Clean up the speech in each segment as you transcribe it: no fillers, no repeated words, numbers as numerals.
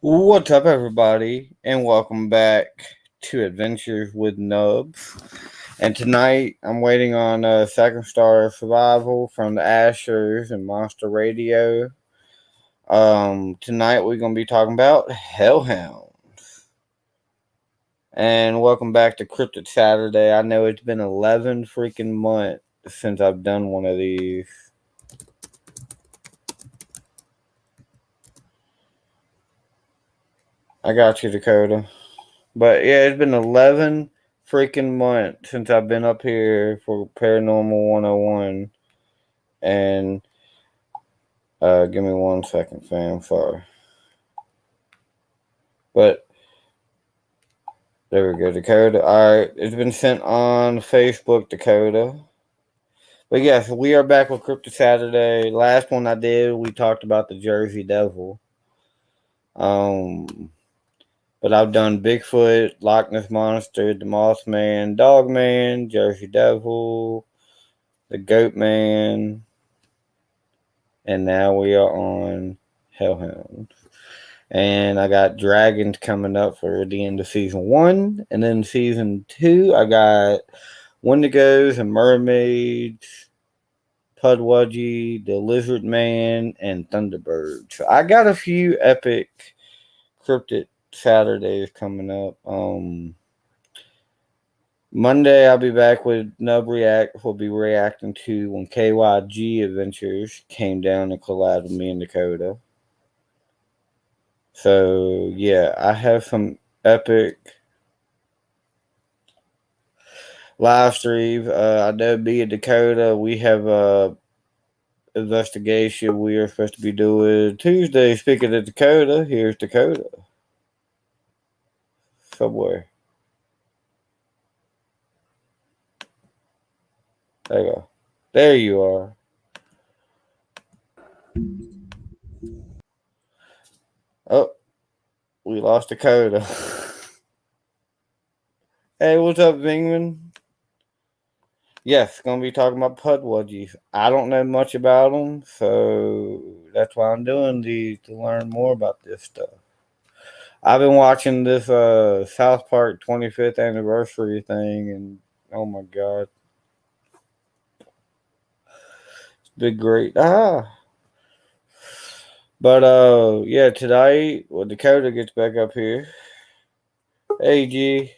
What's up, everybody, and welcome back to Adventures with Nubs. And tonight, I'm waiting on a second star survival from the Ashers and Monster Radio. Tonight we're gonna be talking about Hellhounds. And welcome back to Cryptic Saturday. I know it's been 11 freaking months since I've done one of these. I got you, Dakota. But yeah, it's been 11 freaking months since I've been up here for Paranormal 101. And give me 1 second, fam. Sorry. But there we go, Dakota. Alright, it's been sent on Facebook, Dakota. But yes, we are back with Cryptic Saturday. Last one I did, we talked about the Jersey Devil. But I've done Bigfoot, Loch Ness Monster, the Mothman, Dogman, Jersey Devil, the Goat Man, and now we are on Hellhounds. And I got Dragons coming up for the end of season 1. And then season 2, I got Wendigos and Mermaids, Pudwudgie, the Lizard Man, and Thunderbird. So I got a few epic cryptid Saturdays coming up. Monday I'll be back with Nub React. We'll be reacting to when KYG Adventures came down and collabed with me and Dakota. So yeah, I have some epic live streams. I know me and Dakota, we have a investigation we are supposed to be doing Tuesday. Speaking of Dakota, here's Dakota somewhere. There you go. There you are. Oh, we lost Dakota. Hey, what's up, Vingman? Yes, gonna be talking about Pudwudgies. I don't know much about them, so that's why I'm doing these to learn more about this stuff. I've been watching this South Park 25th anniversary thing, and oh my god, it's been great. But yeah, tonight when Dakota gets back up here, hey G,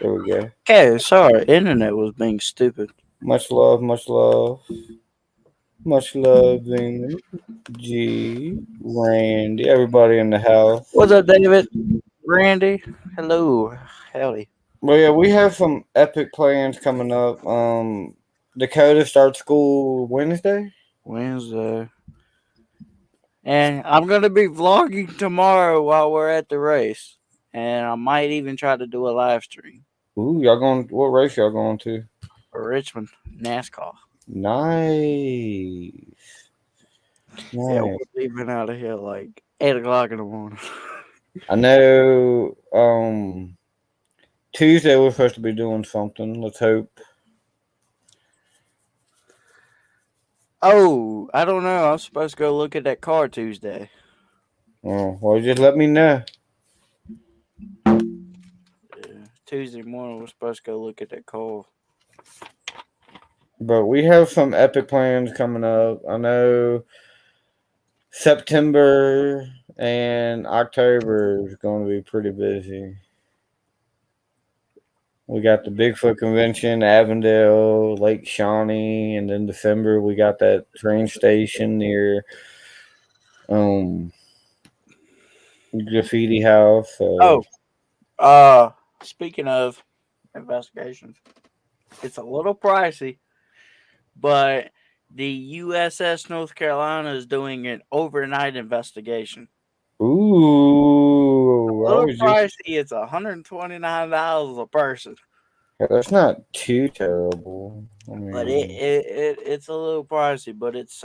there we go. Okay, sorry, internet was being stupid. Much love, much love, much love, Vingman, G, Randy, everybody in the house. What's up, David? Randy? Hello. Howdy. Well, yeah, we have some epic plans coming up. Dakota starts school Wednesday. Wednesday. And I'm going to be vlogging tomorrow while we're at the race. And I might even try to do a live stream Ooh, y'all going? What race y'all going to? for Richmond NASCAR. Nice, Yeah, nice. we're leaving out of here like 8 o'clock in the morning. I know. Tuesday we're supposed to be doing something. Let's hope. Oh, I don't know. I'm supposed to go look at that car Tuesday. Oh, well, just let me know. Yeah, Tuesday morning, we're supposed to go look at that car. But we have some epic plans coming up. I know September and October is going to be pretty busy. We got the Bigfoot convention, Avondale, Lake Shawnee, and then December we got that train station near um Graffiti House. So Oh, speaking of investigations, it's a little pricey, but the USS North Carolina is doing an overnight investigation. ooh, A I little was just pricey. It's $129 a person, that's not too terrible. I but it, mean, it, it it's a little pricey. But it's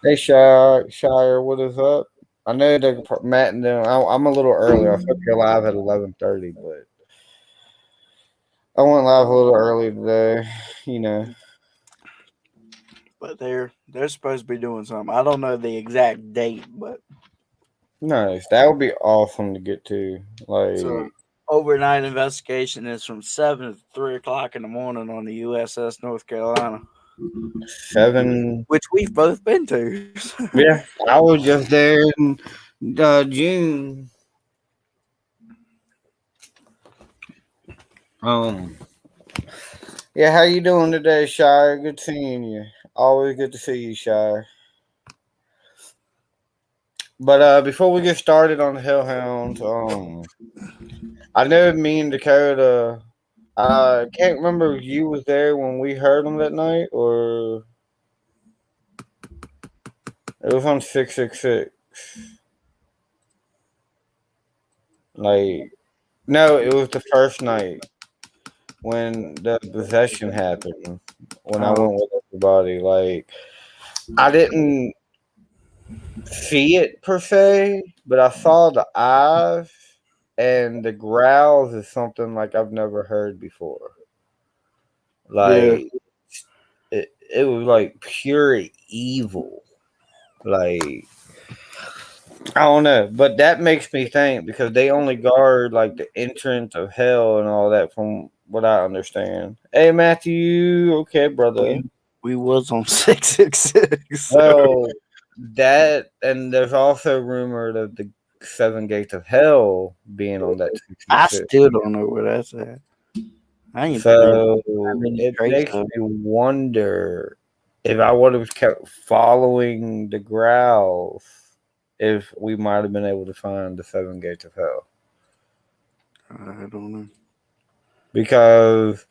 hey Shire, what is up? I know that Matt and them. I'm a little early. I was supposed to go live at 11:30, but I went live a little early today. You know. but they're supposed to be doing something. I don't know the exact date, but Nice. That would be awesome to get to. So Like overnight investigation is from 7 to 3 o'clock in the morning on the USS North Carolina, 7. which we've both been to. Yeah, I was just there in June. Um, yeah, how you doing today, Shire? Good seeing you. Always good to see you, Shire. But before we get started on the Hellhounds, I know me and Dakota. I can't remember if you was there when we heard them that night, or it was on 666. Like, no, it was the first night when the possession happened. When I Oh, went with everybody, like I didn't see it per se, but I saw the eyes and the growls is something like I've never heard before. yeah. Like it was like pure evil. Like I don't know, but that makes me think because they only guard like the entrance of hell and all that, from what I understand. Hey Matthew, okay, brother. We we was on 666. So Well, that and there's also rumored of the seven gates of hell being on that I 666. still don't know where that's at. I ain't been So that many it trace makes of me wonder if I would have kept following the growls, if we might have been able to find the seven gates of hell. I don't know. Because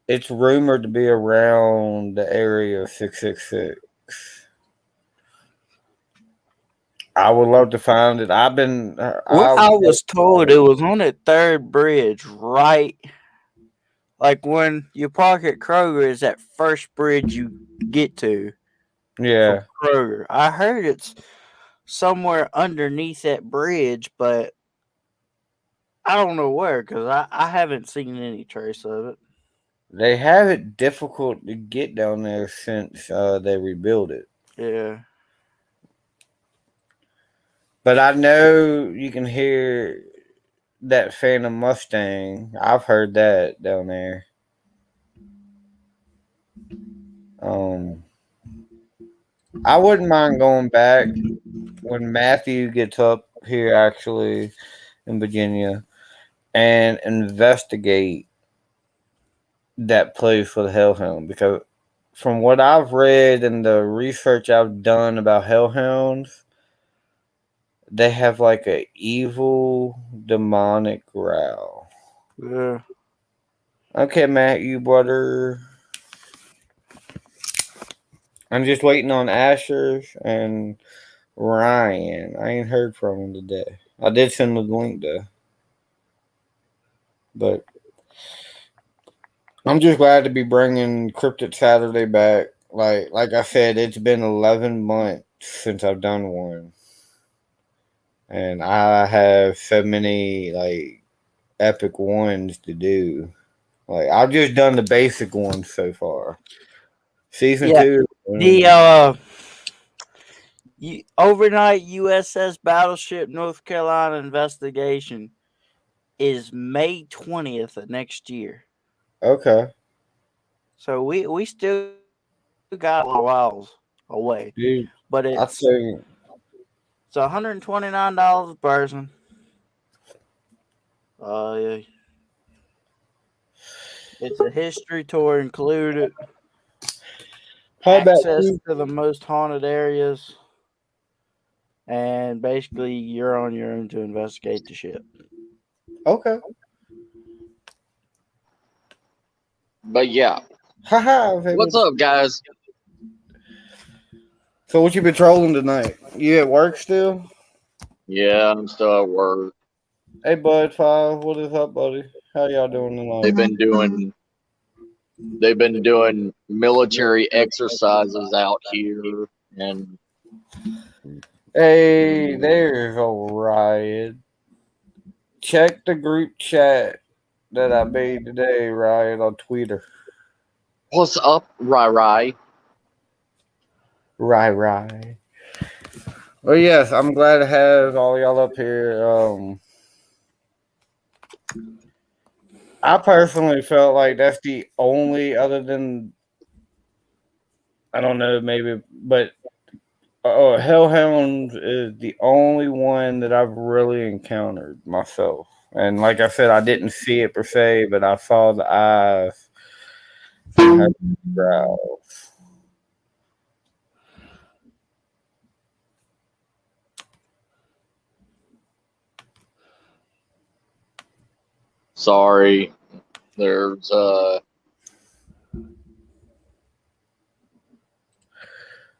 it's rumored to be around the area of 666. I would love to find it. What I've I was told, it was on that third bridge, right? Like when you park at Kroger, is that first bridge you get to from yeah. Kroger. I heard it's somewhere underneath that bridge, but I don't know where because I haven't seen any trace of it. They have it difficult to get down there since they rebuilt it. Yeah. But I know you can hear that Phantom Mustang. I've heard that down there. Um, I wouldn't mind going back when Matthew gets up here, actually, in Virginia, and investigate that place for the Hellhound, because from what I've read and the research I've done about Hellhounds, they have like a evil demonic growl. Yeah. Okay, Matt, you brother. I'm just waiting on Asher's and Ryan. I ain't heard from him today. I did send the link though, but I'm just glad to be bringing Cryptic Saturday back. Like I said, it's been 11 months since I've done one, and I have so many like epic ones to do. Like I've just done the basic ones so far. Season Yeah. two. The overnight USS Battleship North Carolina investigation is May 20th of next year. Okay, So we still got a little whiles away. But dude. I think it's $129 a person. Yeah. It's a history tour included, how about access you? to the most haunted areas, and basically you're on your own to investigate the ship. Okay. But yeah, Haha. what's up, guys? So what you been trolling tonight? You at work still? Yeah, I'm still at work. Hey Bud Five, what is up, buddy? How y'all doing They've tonight? been doing they've been doing military exercises out here, and Hey, there's Riot. Check the group chat that I made today, Riot, on Twitter. what's up, Rai Rai? Right. Well, yes, I'm glad to have all y'all up here. I personally felt like that's the only, other than I don't know, maybe, but Hellhounds is the only one that I've really encountered myself. And like I said, I didn't see it per se, but I saw the eyes and heard the growls. Sorry, there's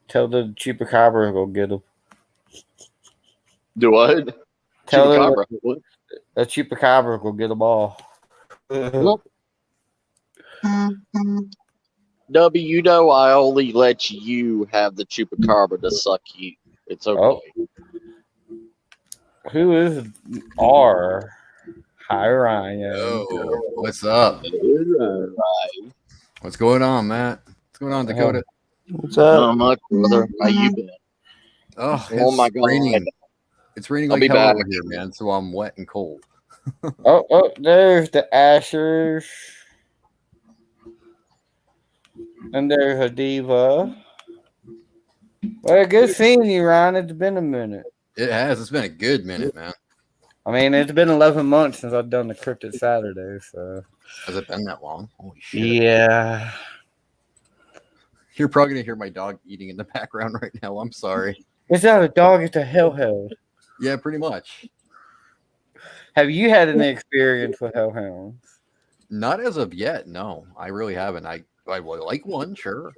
Tell the chupacabra to go get him. do what? Tell Chupacabra. What? the chupacabra to go get them all. Well, W, you know I only let you have the chupacabra to suck you. It's okay. Oh, who is R? Hi, Ryan. Oh, what's up? Right. What's going on, Matt? What's going on, Dakota? What's up? Not much, brother. How you been? Oh, Oh my it's God. raining. It's raining I'll like be hell back. over here, man. So I'm wet and cold. Oh, there's the Ashers. And there's a diva. Well, good seeing you, Ryan. It's been a minute. It has. It's been a good minute, man. I mean, it's been 11 months since I've done the Cryptic Saturday, so. Has it been that long? Holy shit. Yeah. You're probably going to hear my dog eating in the background right now. I'm sorry. It's not a dog, it's a hellhound. Yeah, pretty much. Have you had any experience with hellhounds? Not as of yet, no. I really haven't. I would like one, sure.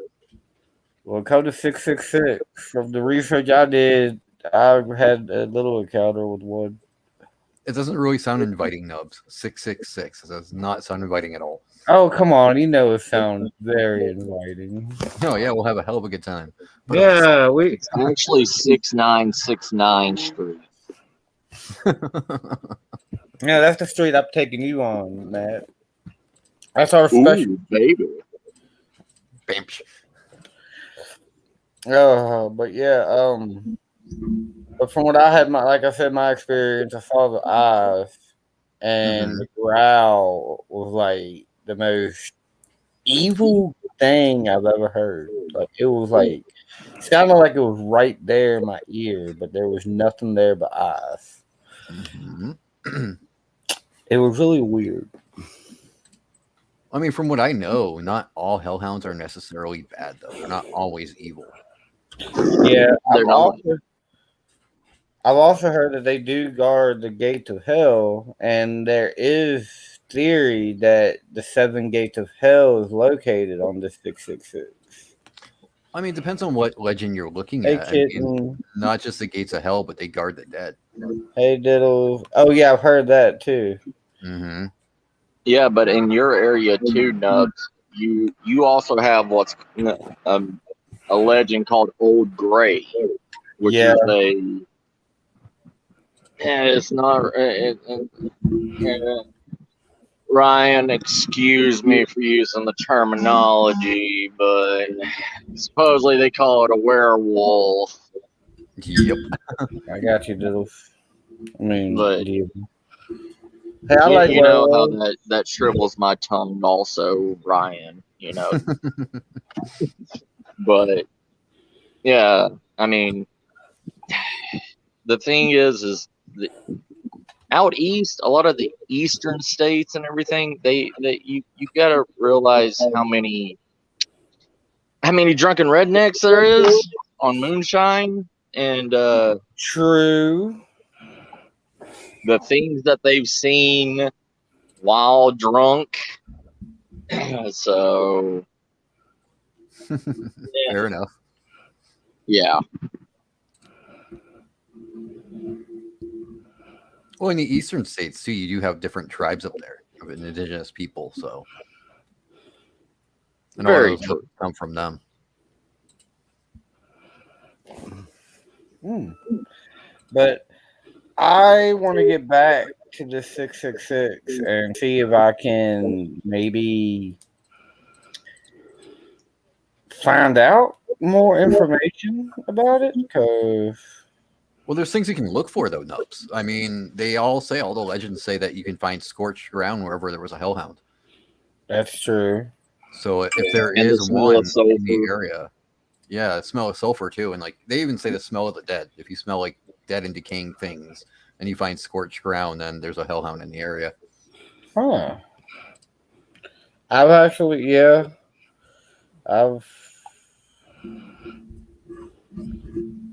Well, come to 666. From the research I did, I had a little encounter with one. It doesn't really sound inviting, Nubs. 666. It does not sound inviting at all. Oh, come on. You know it sounds very inviting. Oh, yeah, we'll have a hell of a good time. But, Yeah, we. It's actually 6969 Street. Yeah, that's the street I'm taking you on, Matt. That's our special. Ooh, baby. Bamsh. But yeah, but from what I had, like I said, my experience, I saw the eyes, and the growl was like the most evil thing I've ever heard. Like it was like sounded like it was right there in my ear, but there was nothing there but eyes. Mm-hmm. It was really weird. I mean, from what I know, not all hellhounds are necessarily bad, though. They're not always evil. Yeah, They're not. I've also heard that they do guard the gates of hell, and there is theory that the seven gates of hell is located on this 666. I mean, it depends on what legend you're looking Hey, at. I mean, kitten. not just the gates of hell, but they guard the dead. Hey, diddles. Oh, yeah, I've heard that too. Mm-hmm. Yeah, but in your area too, Nubs, you also have what's a legend called Old Gray, which Yeah. is a. It's not. Ryan, excuse me for using the terminology, but supposedly they call it a werewolf. Yep. I got you, diddles. I mean, But hey, I like you know how werewolves. that shrivels my tongue, also, Ryan. You know, but yeah, I mean, the thing is out east, a lot of the eastern states and everything, you gotta realize how many drunken rednecks there is on moonshine, and True. the things that they've seen while drunk. So Fair enough. yeah, Well, in the eastern states too, you do have different tribes up there of indigenous people, so and all very those true. come from them. But I want to get back to the 666 and see if I can maybe find out more information about it, because Well, there's things you can look for though, Nubs. I mean, all the legends say that you can find scorched ground wherever there was a hellhound. That's true. So if there And the is smell one of sulfur. in the area, yeah, the smell of sulfur too, and like they even say the smell of the dead. If you smell like dead and decaying things, and you find scorched ground, then there's a hellhound in the area. Huh. I've actually, yeah. I've.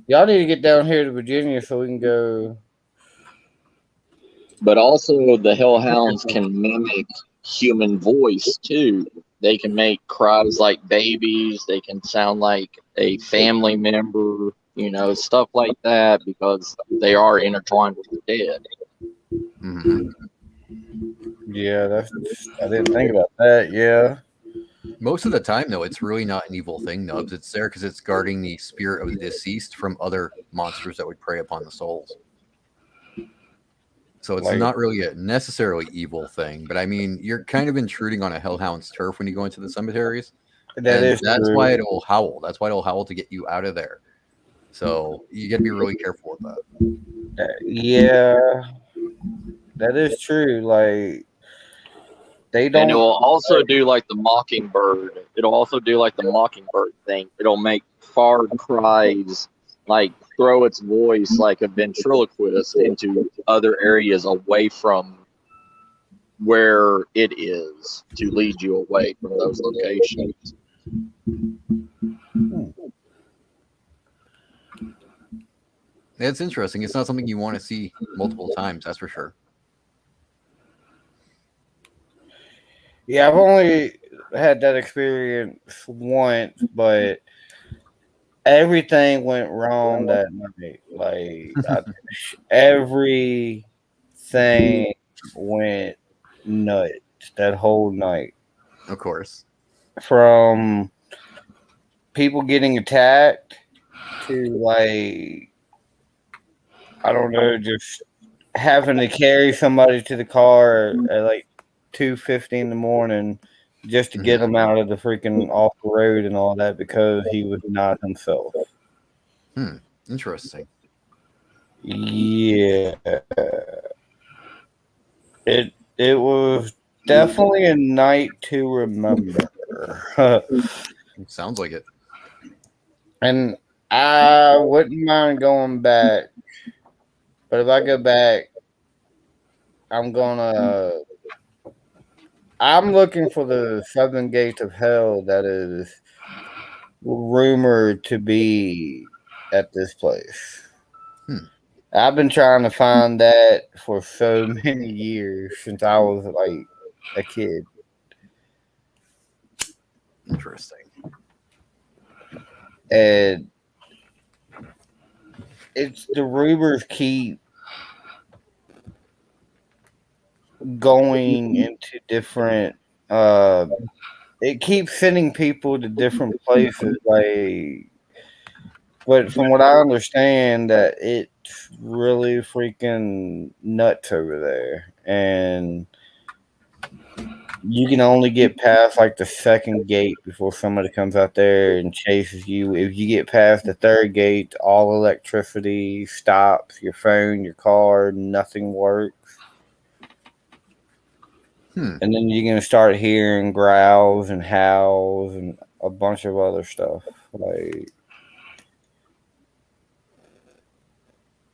Y'all need to get down here to Virginia so we can go. But also, the hellhounds can mimic human voice too. They can make cries like babies. They can sound like a family member. Stuff like that because they are intertwined with the dead. Mm-hmm. Yeah, I didn't think about that. Yeah. Most of the time, though, it's really not an evil thing, Nubs. It's there because it's guarding the spirit of the deceased from other monsters that would prey upon the souls. So it's Like, not really a necessarily evil thing, but I mean, you're kind of intruding on a hellhound's turf when you go into the cemeteries, that and is that's true. why it'll howl. That's why it'll howl to get you out of there. So you got to be really careful with that. Yeah, that is true. Like, they And don't. it will also do like the mockingbird. It'll also do like the mockingbird thing. It'll make far cries, like throw its voice like a ventriloquist into other areas away from where it is to lead you away from those locations. It's interesting. It's not something you want to see multiple times, that's for sure. Yeah, I've only had that experience once, but everything went wrong that night. Like, everything went nuts that whole night. Of course. From people getting attacked to, like, I don't know, just having to carry somebody to the car at like 2:50 in the morning just to get him out of the freaking off the road and all that because he was not himself. Interesting. Yeah, it was definitely a night to remember. It sounds like it. And I wouldn't mind going back, but if I go back, I'm looking for the southern gate of hell that is rumored to be at this place. I've been trying to find that for so many years since I was like a kid. Interesting. And it's the rumors keep going into different it keeps sending people to different places, like, but from what I understand that it's really freaking nuts over there, and you can only get past like the second gate before somebody comes out there and chases you. If you get past the third gate, all electricity stops, your phone, your car, nothing works. And then you're gonna start hearing growls and howls and a bunch of other stuff. Like,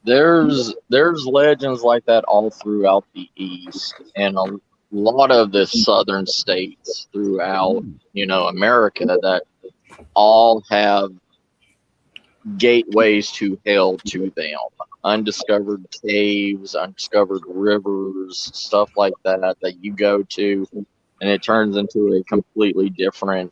There's legends like that all throughout the East and a lot of the southern states throughout, America that all have gateways to hell to them. Undiscovered caves, undiscovered rivers, stuff like that you go to, and it turns into a completely different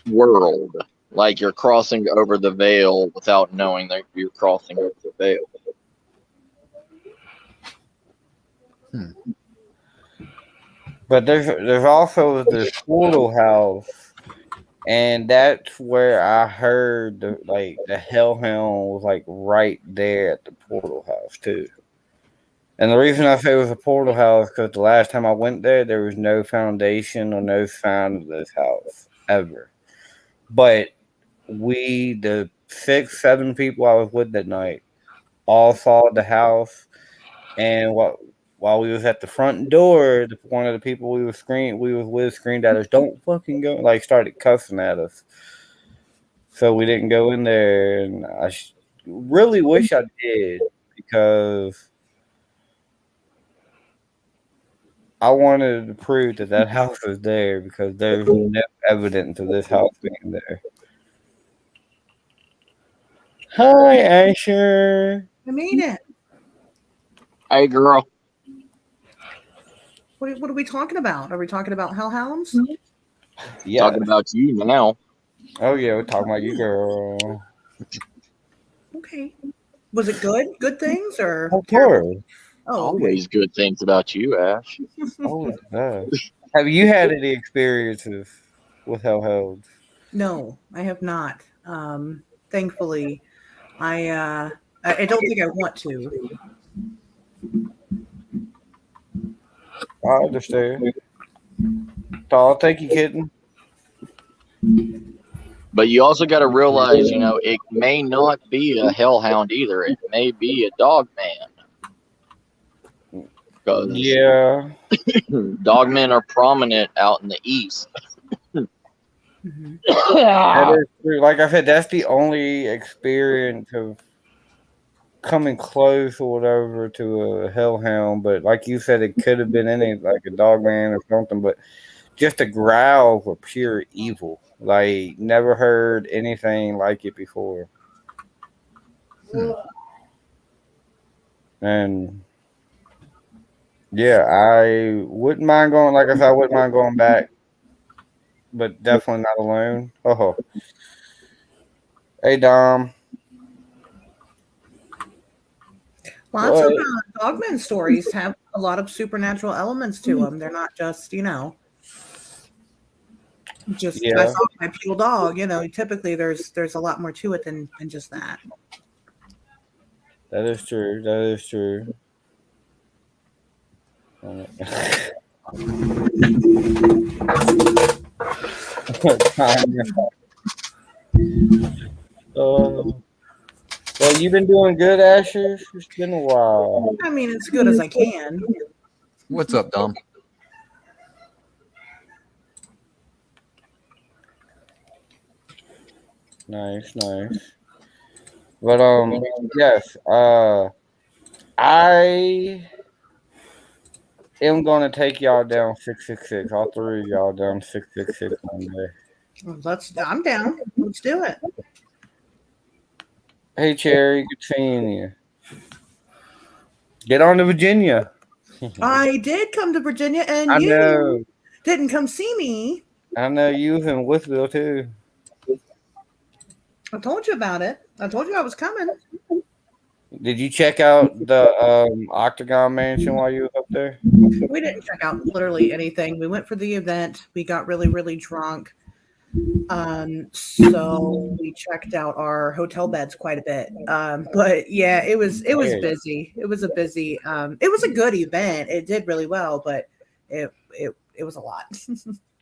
world. Like you're crossing over the veil without knowing that you're crossing over the veil. but there's also this portal house, and that's where I heard the Hellhound was like right there at the portal house too. And the reason I say it was a portal house because the last time I went there was no foundation or no sign of this house ever. But the 6, 7 people I was with that night all saw the house, and while we was at the front door, one of the people we was with screamed at us, "Don't fucking go!" Like started cussing at us. So we didn't go in there, and really wish I did because I wanted to prove that house was there because there's no evidence of this house being there. Hi, Asher. I made it. Hey, girl. What are we talking about? Are we talking about Hellhounds? Yeah. Talking about you now. Oh yeah, we're talking about you, girl. Okay. Was it good? Good things or Of terrible? course. Oh, okay. Always good things about you, Ash. Always does. Have you had any experiences with Hellhounds? No, I have not. Thankfully, I don't think I want to. I understand. Oh, thank you, kitten. But you also got to realize, it may not be a hellhound either. It may be a dog man. Because Yeah. dogmen are prominent out in the east. Mhm. That is true. Like I said, that's the only experience of coming close or whatever to a hellhound. But like you said, it could have been any like a dog man or something. But just a growl for pure evil. Like never heard anything like it before. And yeah, I wouldn't mind going. Like I said, I wouldn't mind going back, but definitely not alone. Oh, hey Dom. Lots What? of dogman stories have a lot of supernatural elements to them. They're not just, just I Yeah, saw my pure dog. Typically there's a lot more to it than just that. that is true. That is true. Well, you've been doing good, Asher. It's been a while. I mean, as good as I can. What's up, Dom? Nice, nice. But yes. I am gonna take y'all down 666. All three of y'all down 666 one day. Well, I'm down. Let's do it. Hey, Cherry, good seeing you. Get on to Virginia. I did come to Virginia, and I you know. didn't come see me. I know you was in Woodsville too. I told you about it. I told you I was coming. Did you check out the Octagon Mansion while you was up there? We didn't check out literally anything. We went for the event. We got really, really drunk. So we checked out our hotel beds quite a bit. But yeah, it was busy. It was a busy. It was a good event. It did really well, but it was a lot.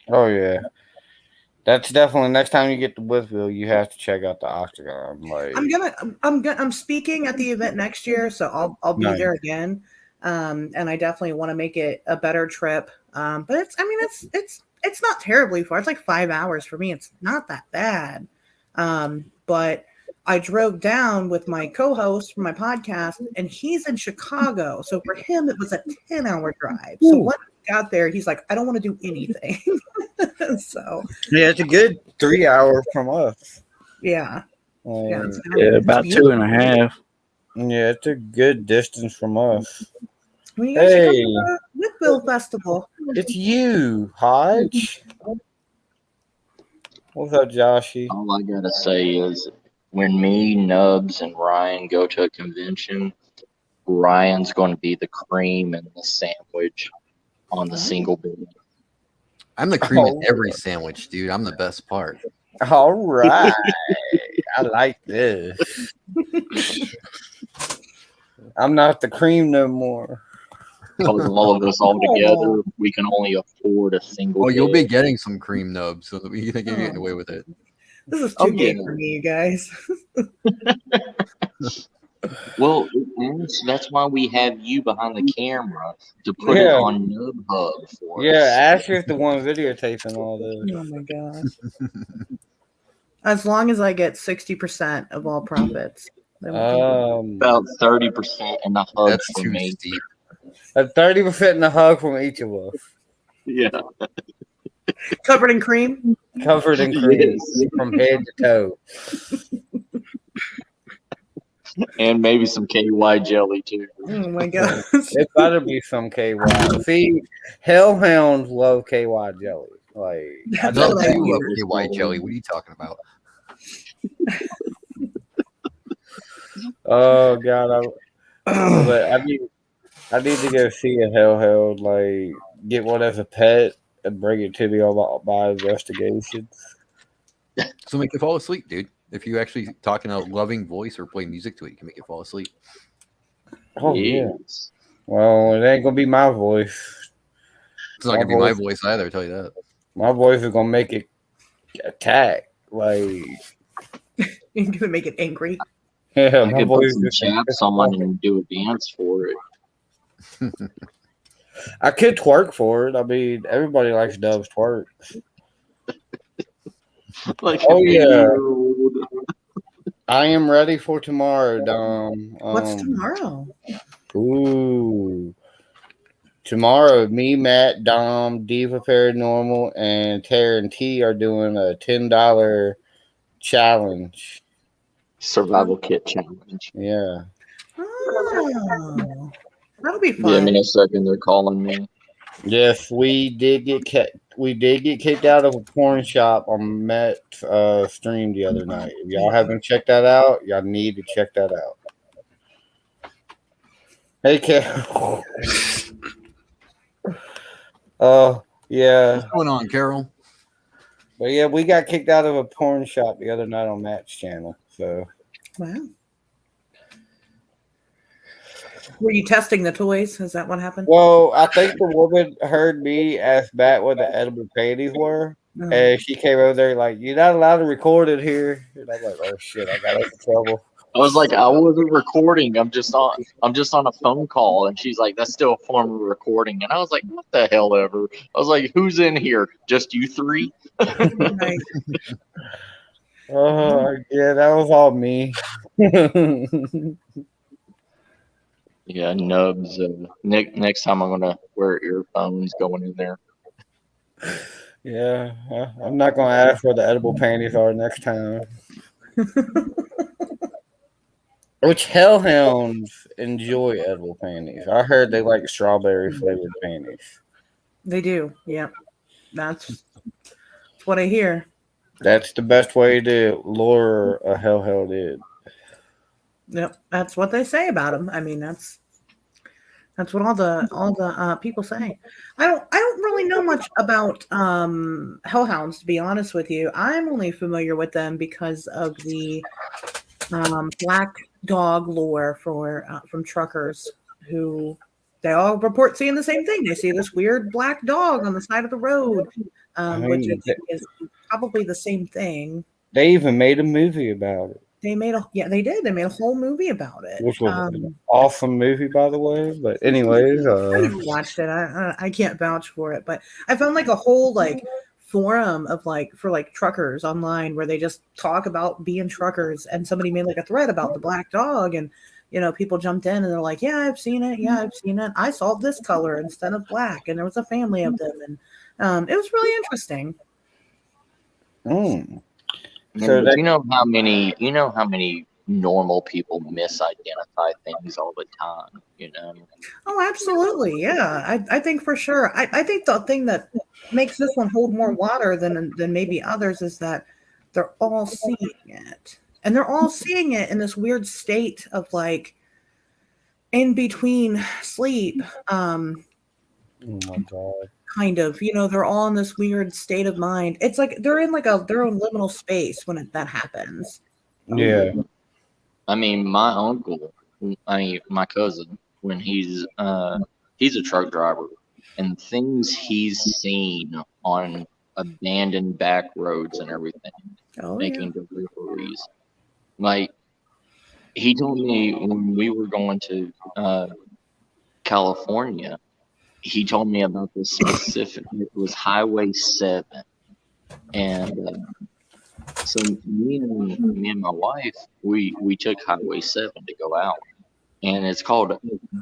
Oh yeah. That's definitely next time you get to Woodsville, you have to check out the Octagon. Like I'm speaking at the event next year, so I'll be Nice. there again. And I definitely want to make it a better trip. But it's not terribly far. It's like 5 hours for me. It's not that bad. But I drove down with my co-host for my podcast, and he's in Chicago. So for him, it was a 10-hour drive. So when I got there, he's like, I don't want to do anything. So yeah, it's a good 3 hours from us. yeah. It's about beautiful. 2.5. Yeah, it's a good distance from us. When you guys should come Hey. to the Whitwell Festival. It's you, Hodge. What's up, Joshy? All I gotta say is, when me, Nubs, and Ryan go to a convention, Ryan's going to be the cream and the sandwich on the single bed. I'm the cream in every sandwich, dude. I'm the best part. All right. I like this. I'm not the cream no more. Because all of us all together, we can only afford a single Oh, bed. you'll be getting some cream nubs, so you think you're getting away with it. This is Oh, too gay yeah. for me, you guys. Well, that's why we have you behind the camera to put it Yeah, on Nub Hub for yeah. us. Asher's the one videotaping all this. Oh my gosh. As long as I get 60% of all profits. Then we can About 30% in the hub That's for too me. steep. a 30% in the hug from each of us, Yeah. covered in cream. covered in cream Yes. from head to toe. And maybe some KY jelly too. Oh my gosh. It better be some KY. See, Hellhounds love KY jelly. Like I That's No, what know I you love hear. KY jelly. What are you talking about? Oh God, but I need to go see a Hellhound. Like get one as a pet and bring it to me on my investigation. So make it fall asleep, dude. If you actually talk in a loving voice or play music to it, you can make it fall asleep. Oh yeah. Yes. Well, it ain't gonna be my voice. It's not My gonna be my voice, voice either. I tell you that. my voice is gonna make it attack. Like You're gonna make it angry. yeah, I my could put voice some is. chaps on and do a dance for it. I could twerk for it. I mean, everybody likes Dove's twerk. Like Oh an yeah, 80-year-old. I am ready for tomorrow, Dom. What's tomorrow? Ooh, tomorrow, me, Matt, Dom, Diva Paranormal, and Tara and T are doing a $10 challenge. Survival kit challenge. Yeah. Oh, that'll be Give fun. me a second, they're calling me. Yes, we did get kicked out of a porn shop on Matt's stream the other night. If y'all haven't checked that out, y'all need to check that out. Hey, Carol. Oh, yeah. What's going on, Carol? But yeah, we got kicked out of a porn shop the other night on Matt's channel. So Wow. Were you testing the toys? Is that what happened? well, I think the woman heard me ask Matt what the edible panties were. Oh. And she came over there like, "You're not allowed to record it here." And I'm like, "Oh shit, I got into trouble." I was like, I wasn't recording. I'm just on a phone call, and she's like, that's still a form of recording. And I was like, what the hell ever. I was like, who's in here? Just you three? Right. Oh yeah, that was all me. Yeah, nubs. Next time I'm gonna wear earphones going in there. Yeah, I'm not gonna ask where the edible panties are next time. Which hellhounds enjoy edible panties? I heard they like strawberry flavored panties. They do. Yeah. That's what I hear. That's the best way to lure a hellhound in. Yep. That's what they say about them. I mean, that's what all the people say. I don't really know much about hellhounds, to be honest with you. I'm only familiar with them because of the black dog lore for from truckers who they all report seeing the same thing. They see this weird black dog on the side of the road, which I think is probably the same thing. They even made a movie about it, They did. They made a whole movie about it. which was an awesome movie, by the way. But anyways, I never watched it. I can't vouch for it, but I found like a whole like forum of like for like truckers online where they just talk about being truckers, and somebody made like a thread about the black dog, and people jumped in and they're like, yeah, I've seen it. Yeah, I've seen it. I saw this color instead of black, and there was a family of them, and it was really interesting. So you know how many normal people misidentify things all the time, Oh, absolutely. Yeah. I think for sure. I think the thing that makes this one hold more water than maybe others is that they're all seeing it. And they're all seeing it in this weird state of like in between sleep. oh my god. Kind of, they're all in this weird state of mind. It's like they're in like their own liminal space when that happens. Yeah. I mean, my cousin, when he's a truck driver, and things he's seen on abandoned back roads and everything, Oh yeah. making deliveries. Like he told me when we were going to California, he told me about this specific. It was Highway 7, and so me and my wife, we took Highway 7 to go out, and it's called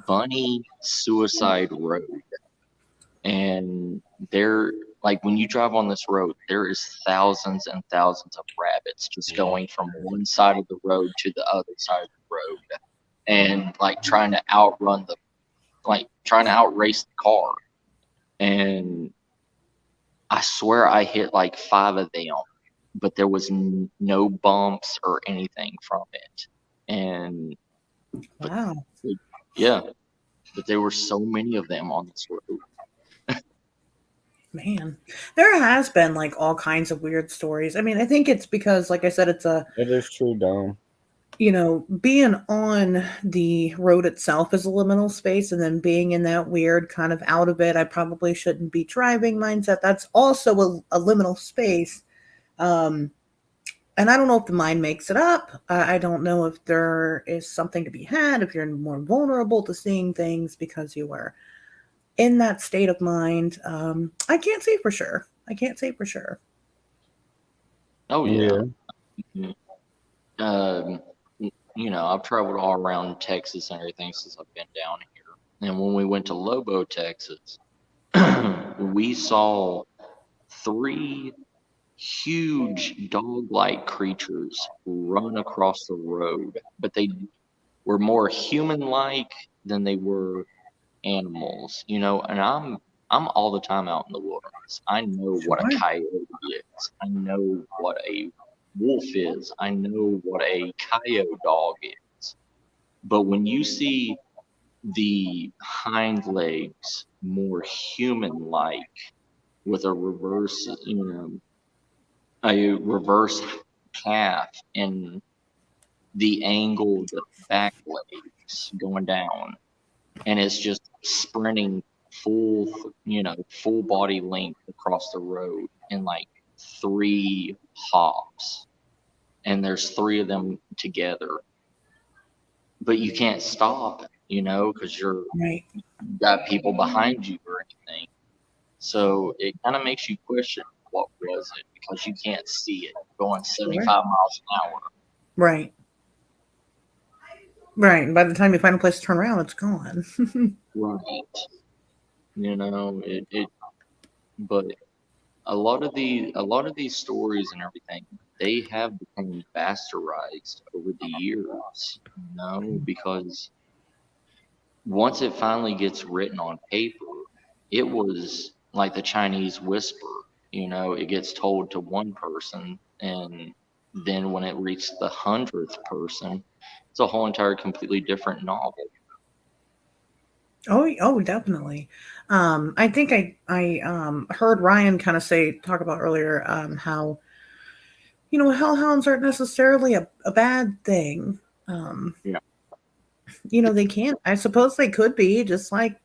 Bunny Suicide Road. And there, like when you drive on this road, there is thousands and thousands of rabbits just going from one side of the road to the other side of the road, and like trying to outrace the car. And I swear I hit like 5 of them, but there was no bumps or anything from it. And but Wow. yeah, but there were so many of them on this road. Man, there has been like all kinds of weird stories. I mean, I think it's because, like I said, it's a, It is true, Dom. being on the road itself is a liminal space, and then being in that weird kind of out of it, I probably shouldn't be driving mindset. That's also a liminal space. Um, and I don't know if the mind makes it up. I don't know if there is something to be had, if you're more vulnerable to seeing things because you were in that state of mind. I can't say for sure. I can't say for sure. Oh yeah. Yeah. Um, I've traveled all around Texas and everything since I've been down here. And when we went to Lobo, Texas, we saw three huge dog-like creatures run across the road, but they were more human-like than they were animals. And I'm all the time out in the wilderness. I know what a Sure. coyote is. I know what a wolf is. I know what a coyote dog is. But when you see the hind legs more human-like with a reverse calf and the angled back legs going down, and it's just sprinting full body length across the road in like 3 hops, and there's 3 of them together, but you can't stop, because Right. you got people behind you or anything. So it kind of makes you question what was it, because you can't see it going Sure. 75 miles an hour. Right. Right. And by the time you find a place to turn around, it's gone. Right. But a lot of these stories and everything, they have become bastardized over the years, because once it finally gets written on paper, it was like the Chinese whisper. It gets told to one person, and then when it reaches the 100th person, it's a whole entire completely different novel. Oh, definitely. I think I heard Ryan kind of talk about earlier, how hellhounds aren't necessarily a bad thing. Um, Yeah. they can't. I suppose they could be, just like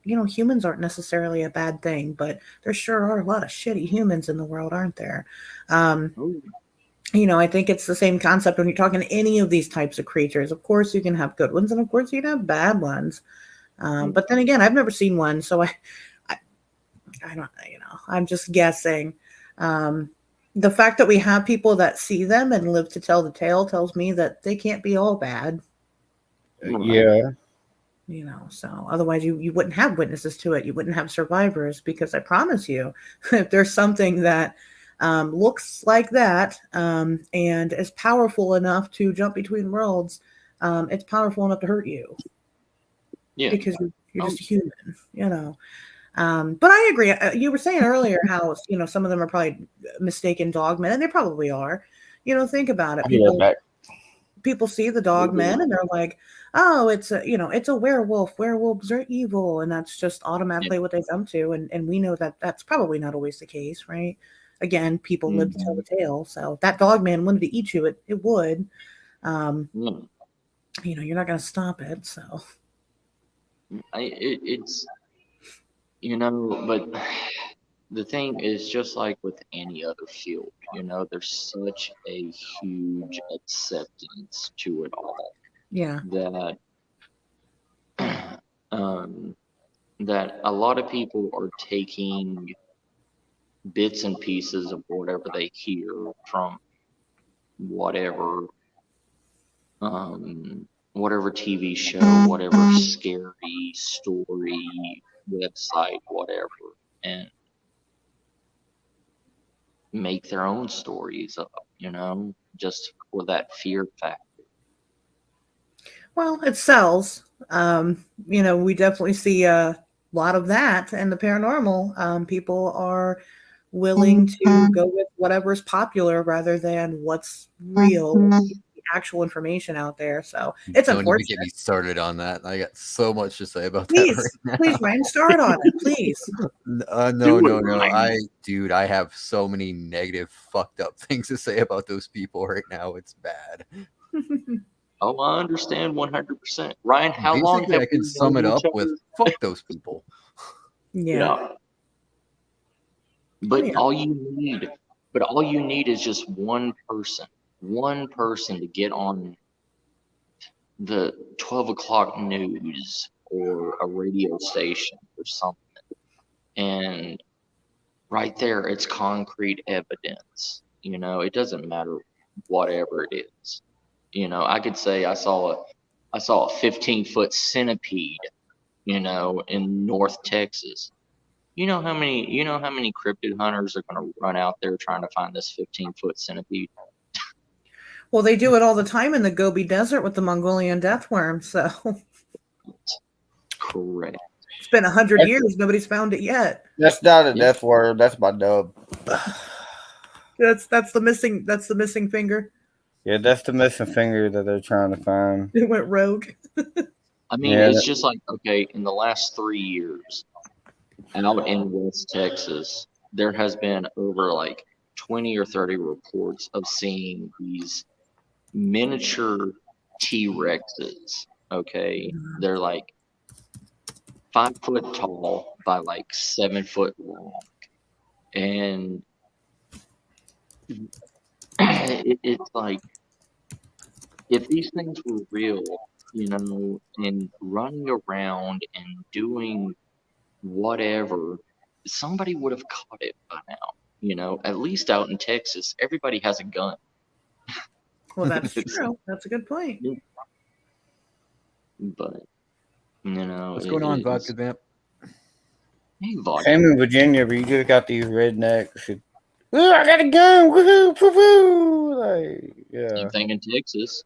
humans aren't necessarily a bad thing, but there sure are a lot of shitty humans in the world, aren't there? Um, Oh, I think it's the same concept when you're talking to any of these types of creatures. Of course, you can have good ones, and of course, you can have bad ones. yeah. But then again, I've never seen one, so I don't, I'm just guessing. Um, the fact that we have people that see them and live to tell the tale tells me that they can't be all bad. Right. Yeah. So otherwise you wouldn't have witnesses to it. You wouldn't have survivors, because I promise you, if there's something that looks like that, and is powerful enough to jump between worlds, it's powerful enough to hurt you, Yeah. because you're Oh, just human. But I agree. You were saying earlier how some of them are probably mistaken dogmen, and they probably are. Think about it. I'll be right back. People see the dogmen and they're like, "Oh, it's a werewolf. Werewolves are evil," and that's just yeah. automatically what they come to. And we know that that's probably not always the case, right? Again, people live to tell the tale. So if that dogman wanted to eat you, it would. Um, Yeah. you're not going to stop it. So It's but the thing is just like with any other field, there's such a huge acceptance to it all Yeah. that um, that a lot of people are taking bits and pieces of whatever they hear from whatever whatever TV show, whatever scary story, website, whatever, and make their own stories up, just for that fear factor. Well, it sells. We definitely see a lot of that, and the paranormal. People are willing to go with whatever's popular rather than what's real, the actual information out there. So it's Don't even unfortunate. get me started on that. I got so much to say about that Please, right now. please, Ryan, start on it, please. No, Do it, no. Ryan. I have so many negative, fucked up things to say about those people right now. It's bad. Oh, I understand 100%. Ryan, how long Basically, have I can we sum known it each up with other? fuck those people. Yeah. Yeah. But yeah. all you need is just one person to get on the 12 o'clock news or a radio station or something. And right there, it's concrete evidence. It doesn't matter whatever it is. I could say I saw a 15-foot centipede, in North Texas. You know how many cryptid hunters are going to run out there trying to find this 15-foot centipede? Well, they do it all the time in the Gobi Desert with the Mongolian death worm. So Correct. it's been 100 years. Nobody's found it yet. That's not a Yeah. death word. That's my dub. That's the missing finger. Yeah, that's the missing finger that they're trying to find. It went rogue. I mean, Yeah, it's just like, okay, in the last 3 years, out in West Texas, there has been over like 20 or 30 reports of seeing these miniature T-Rexes. Okay, they're like 5 foot tall by like 7 foot long, and it's like, if these things were real, and running around and doing whatever, somebody would have caught it by now. At least out in Texas, everybody has a gun. Well, that's true. That's a good point. But What's going on, Vodka Vamp? Hey, Vodka. same in Virginia, but you just got these rednecks. Ooh, I got a gun! Woohoo! Poo-poo! Like, yeah. Same thing in Texas.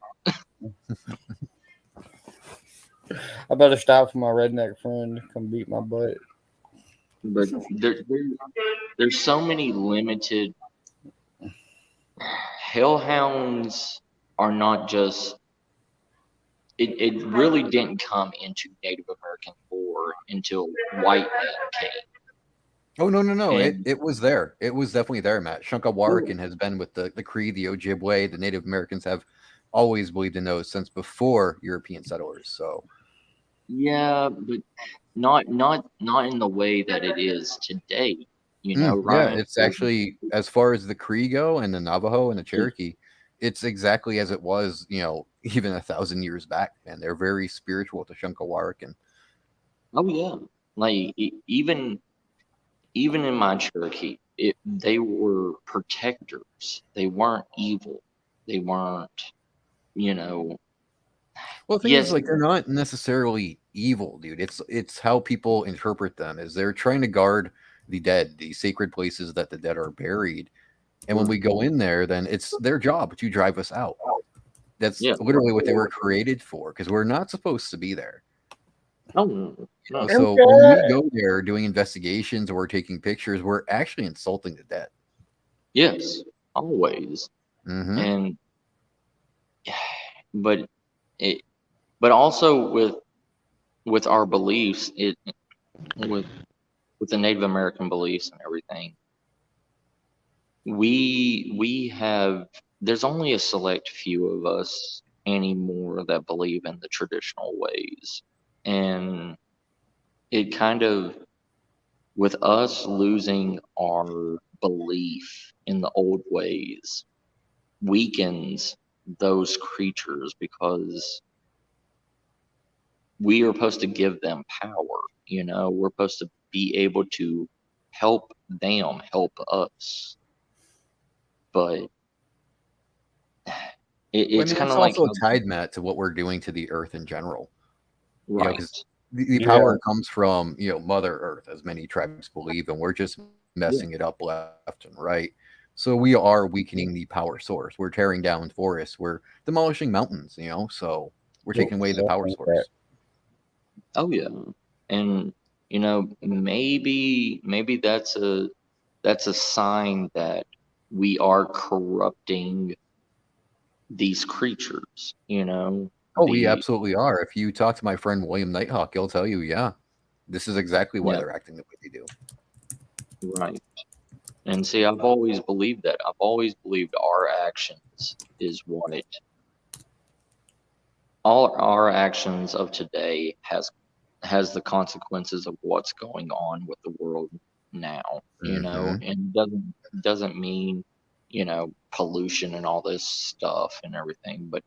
I better stop for my redneck friend to come beat my butt. But there's so many limited. Hellhounds are not just. It really didn't come into Native American lore until white men came. Oh no! And It was there. It was definitely there, Matt. Shunkawarakan has been with the Cree, the Ojibwe, the Native Americans have always believed in those since before European settlers. So yeah, but not in the way that it is today. yeah, Ryan. it's actually, as far as the Cree go and the Navajo and the Cherokee, it's exactly as it was, even 1,000 years back, man. They're very spiritual to Shunkawarakan. Oh yeah, like even in my Cherokee, they were protectors. They weren't evil. They weren't, Well, the thing Yes. is, like, they're not necessarily evil, dude. It's how people interpret them, is they're trying to guard the dead, the sacred places that the dead are buried. And when we go in there, then it's their job to drive us out. That's literally what they were created for, because we're not supposed to be there. Oh, no. So when we go there doing investigations or taking pictures, we're actually insulting the dead. Yes, always. Mm-hmm. And but also with our beliefs, with the Native American beliefs and everything, we have, there's only a select few of us anymore that believe in the traditional ways, and it kind of with us losing our belief in the old ways weakens those creatures because we are supposed to give them power. We're supposed to be able to help them help us. But it's kind it's of like also tied, Matt, to what we're doing to the earth in general. right. Because the Yeah. power comes from Mother Earth, as many tribes believe, and we're just messing it up left and right. So we are weakening the power source. We're tearing down forests. We're demolishing mountains. So we're taking away the power source. Oh yeah, and maybe that's a sign that we are corrupting these creatures. Oh, we absolutely are. If you talk to my friend William Nighthawk, he'll tell you, yeah, this is exactly why they're acting the way they do. Right. And see, I've always believed that. I've always believed our actions is what all our actions of today has the consequences of what's going on with the world now, and doesn't mean, pollution and all this stuff and everything, but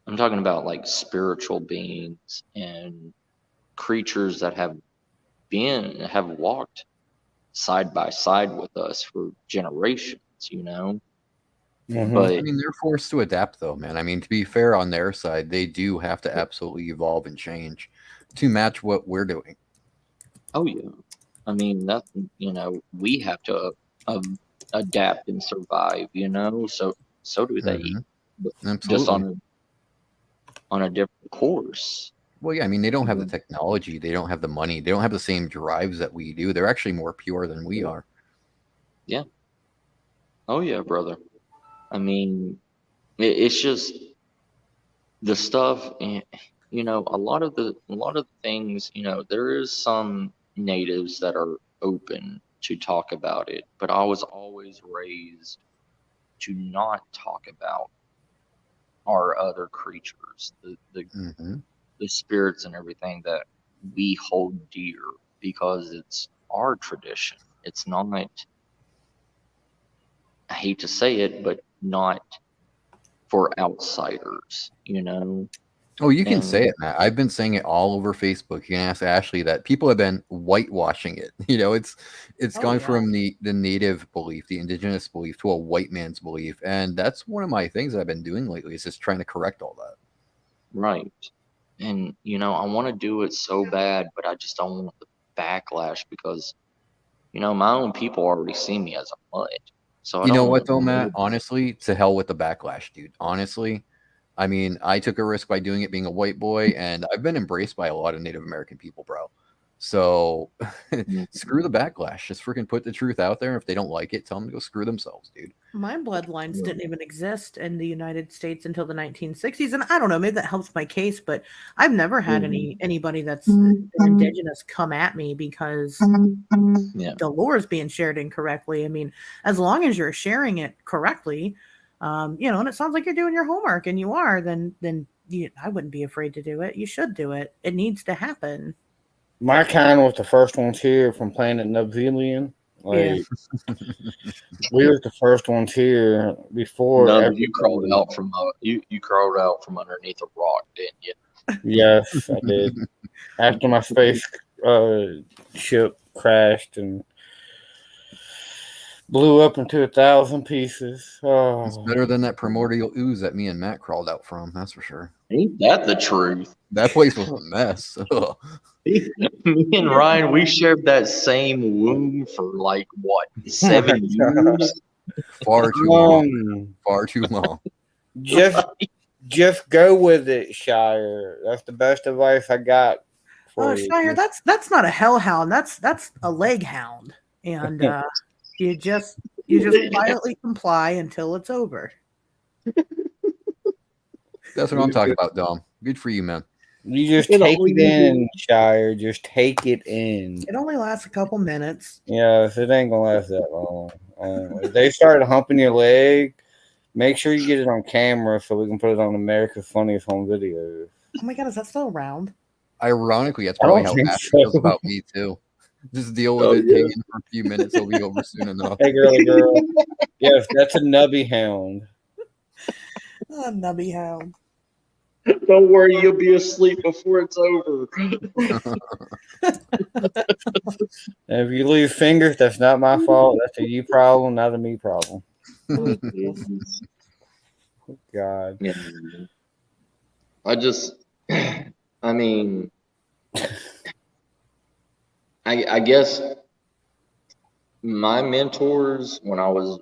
I'm talking about like spiritual beings and creatures that have walked side by side with us for generations. But I mean, they're forced to adapt, though, man. I mean, to be fair, on their side, they do have to absolutely evolve and change to match what we're doing. oh yeah, I mean that we have to adapt and survive. So do they, but just Absolutely. on a different course. Well, yeah, I mean, they don't have the technology, they don't have the money, they don't have the same drives that we do. They're actually more pure than we are. Yeah. Oh yeah, brother. I mean, it's just the stuff, and a lot of the things. There is some natives that are open to talk about it, but I was always raised to not talk about our other creatures, the spirits and everything that we hold dear, because it's our tradition. It's not, I hate to say it, but not for outsiders. Oh, you can And say it, Matt. I've been saying it all over Facebook. You can ask Ashley that people have been whitewashing it. It's gone from the native belief, the indigenous belief, to a white man's belief, and that's one of my things I've been doing lately. Is just trying to correct all that. right. And I want to do it so bad, but I just don't want the backlash because my own people already see me as a mutt. So I You know don't what want though, Matt? Honestly, to hell with the backlash, dude. Honestly, I mean, I took a risk by doing it being a white boy, and I've been embraced by a lot of Native American people, bro. So screw the backlash. Just freaking put the truth out there. If they don't like it, tell them to go screw themselves, dude. My bloodlines didn't even exist in the United States until the 1960s, and I don't know, maybe that helps my case, but I've never had anybody that's indigenous come at me because the lore is being shared incorrectly. I mean, as long as you're sharing it correctly, and it sounds like you're doing your homework, and you are, then I wouldn't be afraid to do it. You should do it. It needs to happen. My kind was the first ones here from Planet Novelian. Like, we were the first ones here before. No, you crawled out from you crawled out from underneath a rock, didn't you? Yes, I did. After my space ship crashed and blew up into 1,000 pieces. Oh. It's better than that primordial ooze that me and Matt crawled out from. That's for sure. Ain't that the truth? That place was a mess. Me and Ryan, we shared that same womb for like what 7 years? Far too long. Far too long. Just go with it, Shire. That's the best advice I got for you. Shire, that's not a hellhound. That's a leg hound, and you just quietly comply until it's over. That's what I'm talking about, Dom. Good for you, man. You just take it in, Shire. Just take it in. It only lasts a couple minutes. Yes, it ain't gonna last that long. If they started humping your leg, make sure you get it on camera so we can put it on America's Funniest Home Videos. Oh my god, is that still around? Ironically, that's probably how Ash feels about me too. Just deal with Oh, it, yeah. hang in for a few minutes. It'll be over soon enough. Hey, girly girl. Yes, that's a nubby hound. Oh, nubby hound. Don't worry, you'll be asleep before it's over. And if you lose fingers, that's not my fault. That's a you problem, not a me problem. God. Yeah. I just, I mean, I guess my mentors when I was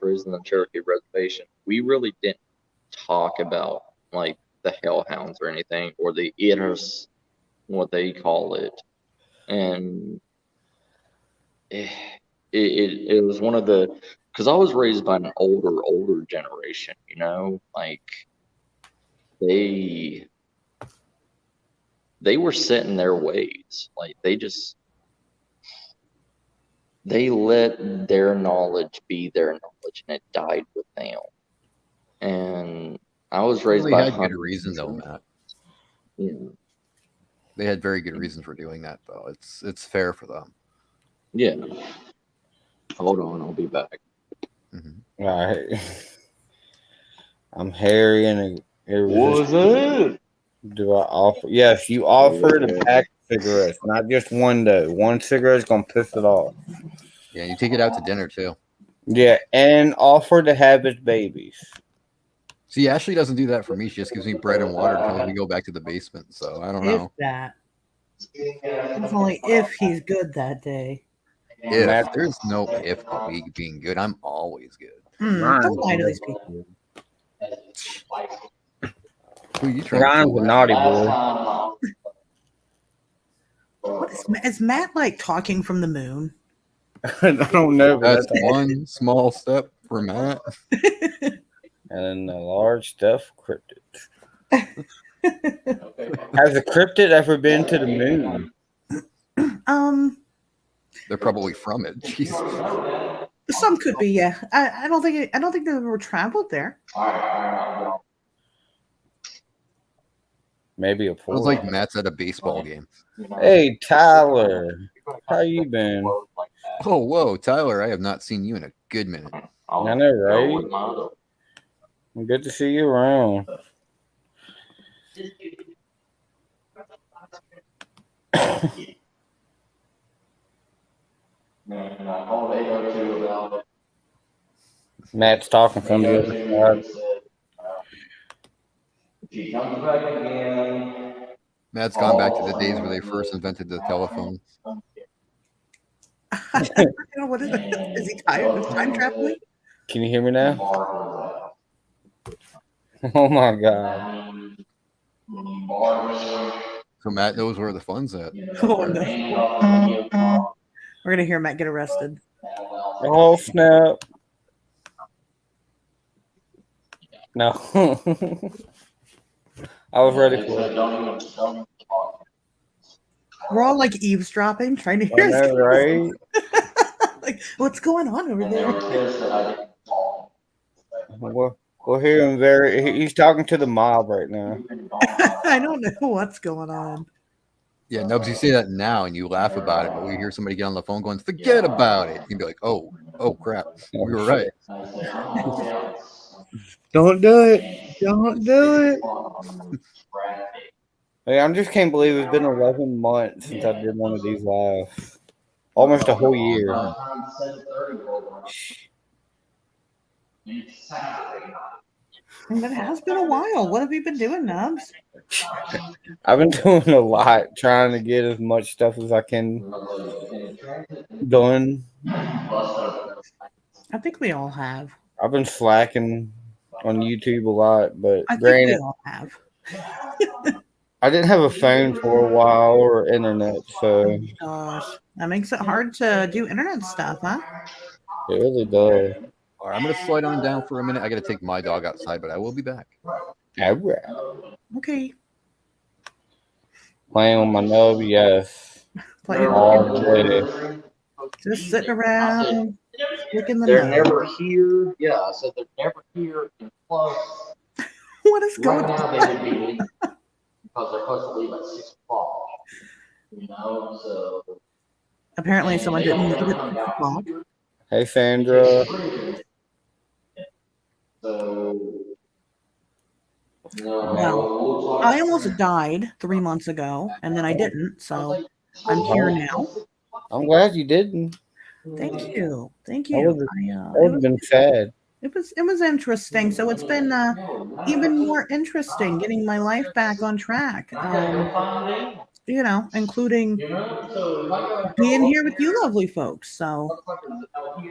raised in the Cherokee reservation, we really didn't talk about like the Hellhounds or anything, or the Eaters, what they call it, and it was one of the, because I was raised by an older generation, you know, like they were set in their ways, like they let their knowledge be their knowledge, and it died with them. And I was raised They by had good hunters. reason though, Matt. Yeah. They had very good reason for doing that though. It's fair for them. Yeah. Hold on, I'll be back. Mm-hmm. All right. I'm hairy and irresistible. it? Do I offer? Yes, you offered a pack of cigarettes, not just one though. One cigarette's gonna piss it off. Yeah, you take it out to dinner too. Yeah, and offer to have its babies. See, Ashley doesn't do that for me. She just gives me bread and water until we go back to the basement. So I don't If know. that. It's only if he's good that day. If Matt- there's no if of me being good, I'm always good. Don't lie to these people. Who are you trying to Ryan's fool? a naughty boy. What is Matt like talking from the moon? I don't know, but That's that's one small step for Matt. and a large stuffed cryptid. Has a cryptid ever been to the moon? They're probably from it. Jeez. Some could be, yeah. I don't think they've ever traveled there. Maybe a Sounds portal. like Matt's at a baseball game. Hey, Tyler. How you been? Oh, whoa, Tyler, I have not seen you in a good minute. I know, right? Good to see you around. Matt's talking from the other side. Matt's gone back to the days where they first invented the telephone. What is it? Is he time traveling? Can you hear me now? Oh my god. So Matt knows where the fun's at. Oh no. We're gonna hear Matt get arrested. Oh snap. No. I was ready for it. We're all like eavesdropping, trying to I hear know, right? like what's going on over there. We'll hear him he's talking to the mob right now. I don't know what's going on. Yeah, Nubs, you say that now and you laugh about it, but we hear somebody get on the phone going, forget about it. You'd be like, oh crap. We were right. Don't do it. Don't do it. Hey, I just can't believe it's been 11 months since I did one of these lives. Almost a whole year. It has been a while. What have you been doing, Nubs? I've been doing a lot, trying to get as much stuff as I can done. I think we all have. I've been slacking on YouTube a lot, but I think granted, we all have. I didn't have a phone for a while or internet, so Gosh, that makes it hard to do internet stuff, huh? it really does. All right, I'm going to slide on down for a minute. I got to take my dog outside, but I will be back. All right. Okay. Playing with my nub, yes. Playing All the way. just sitting around, looking the They're nub. never here. Yeah, I said they're never here. And plus, What is going right now on? they would be leaving because they're supposed to leave at 6 o'clock. You know, so Apparently, someone didn't leave at 6 o'clock. Hey, Sandra. Well, I almost died 3 months ago, and then I didn't, so I'm here now. I'm glad you didn't. Thank you. Thank That you. would It have been sad. was interesting. So it's been even more interesting getting my life back on track. Including being here with you lovely folks. So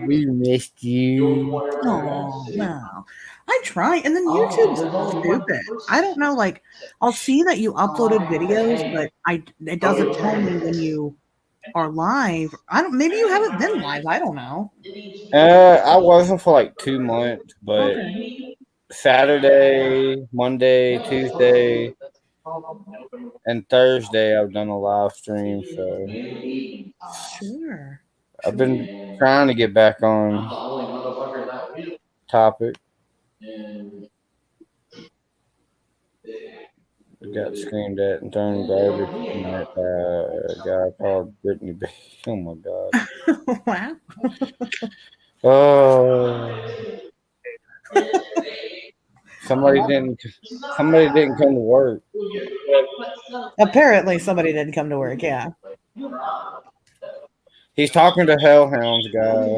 We missed you. oh well. I try, and then YouTube's stupid. I don't know, like I'll see that you uploaded videos, but it doesn't tell me when you are live. I don't maybe you haven't been live. I don't know. I wasn't for like 2 months, but Okay. Saturday, Monday, Tuesday, and Thursday I've done a live stream. So Sure. I've been trying to get back on topic. I got screamed at and thrown garbage tonight by a guy called Brittany B. Oh my god. Wow. Oh, somebody didn't. Somebody didn't come to work. Apparently somebody didn't come to work, yeah. He's talking to Hellhounds, guys.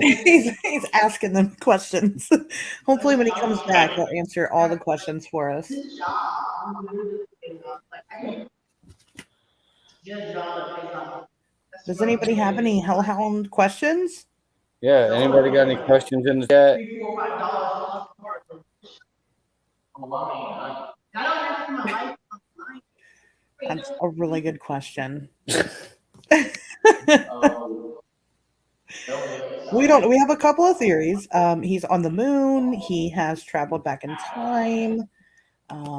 He's asking them questions. Hopefully when he comes back he'll answer all the questions for us. Does anybody have any Hellhound questions? Yeah. Anybody got any questions in the chat? That's a really good question. We have a couple of theories. He's on the moon, he has traveled back in time.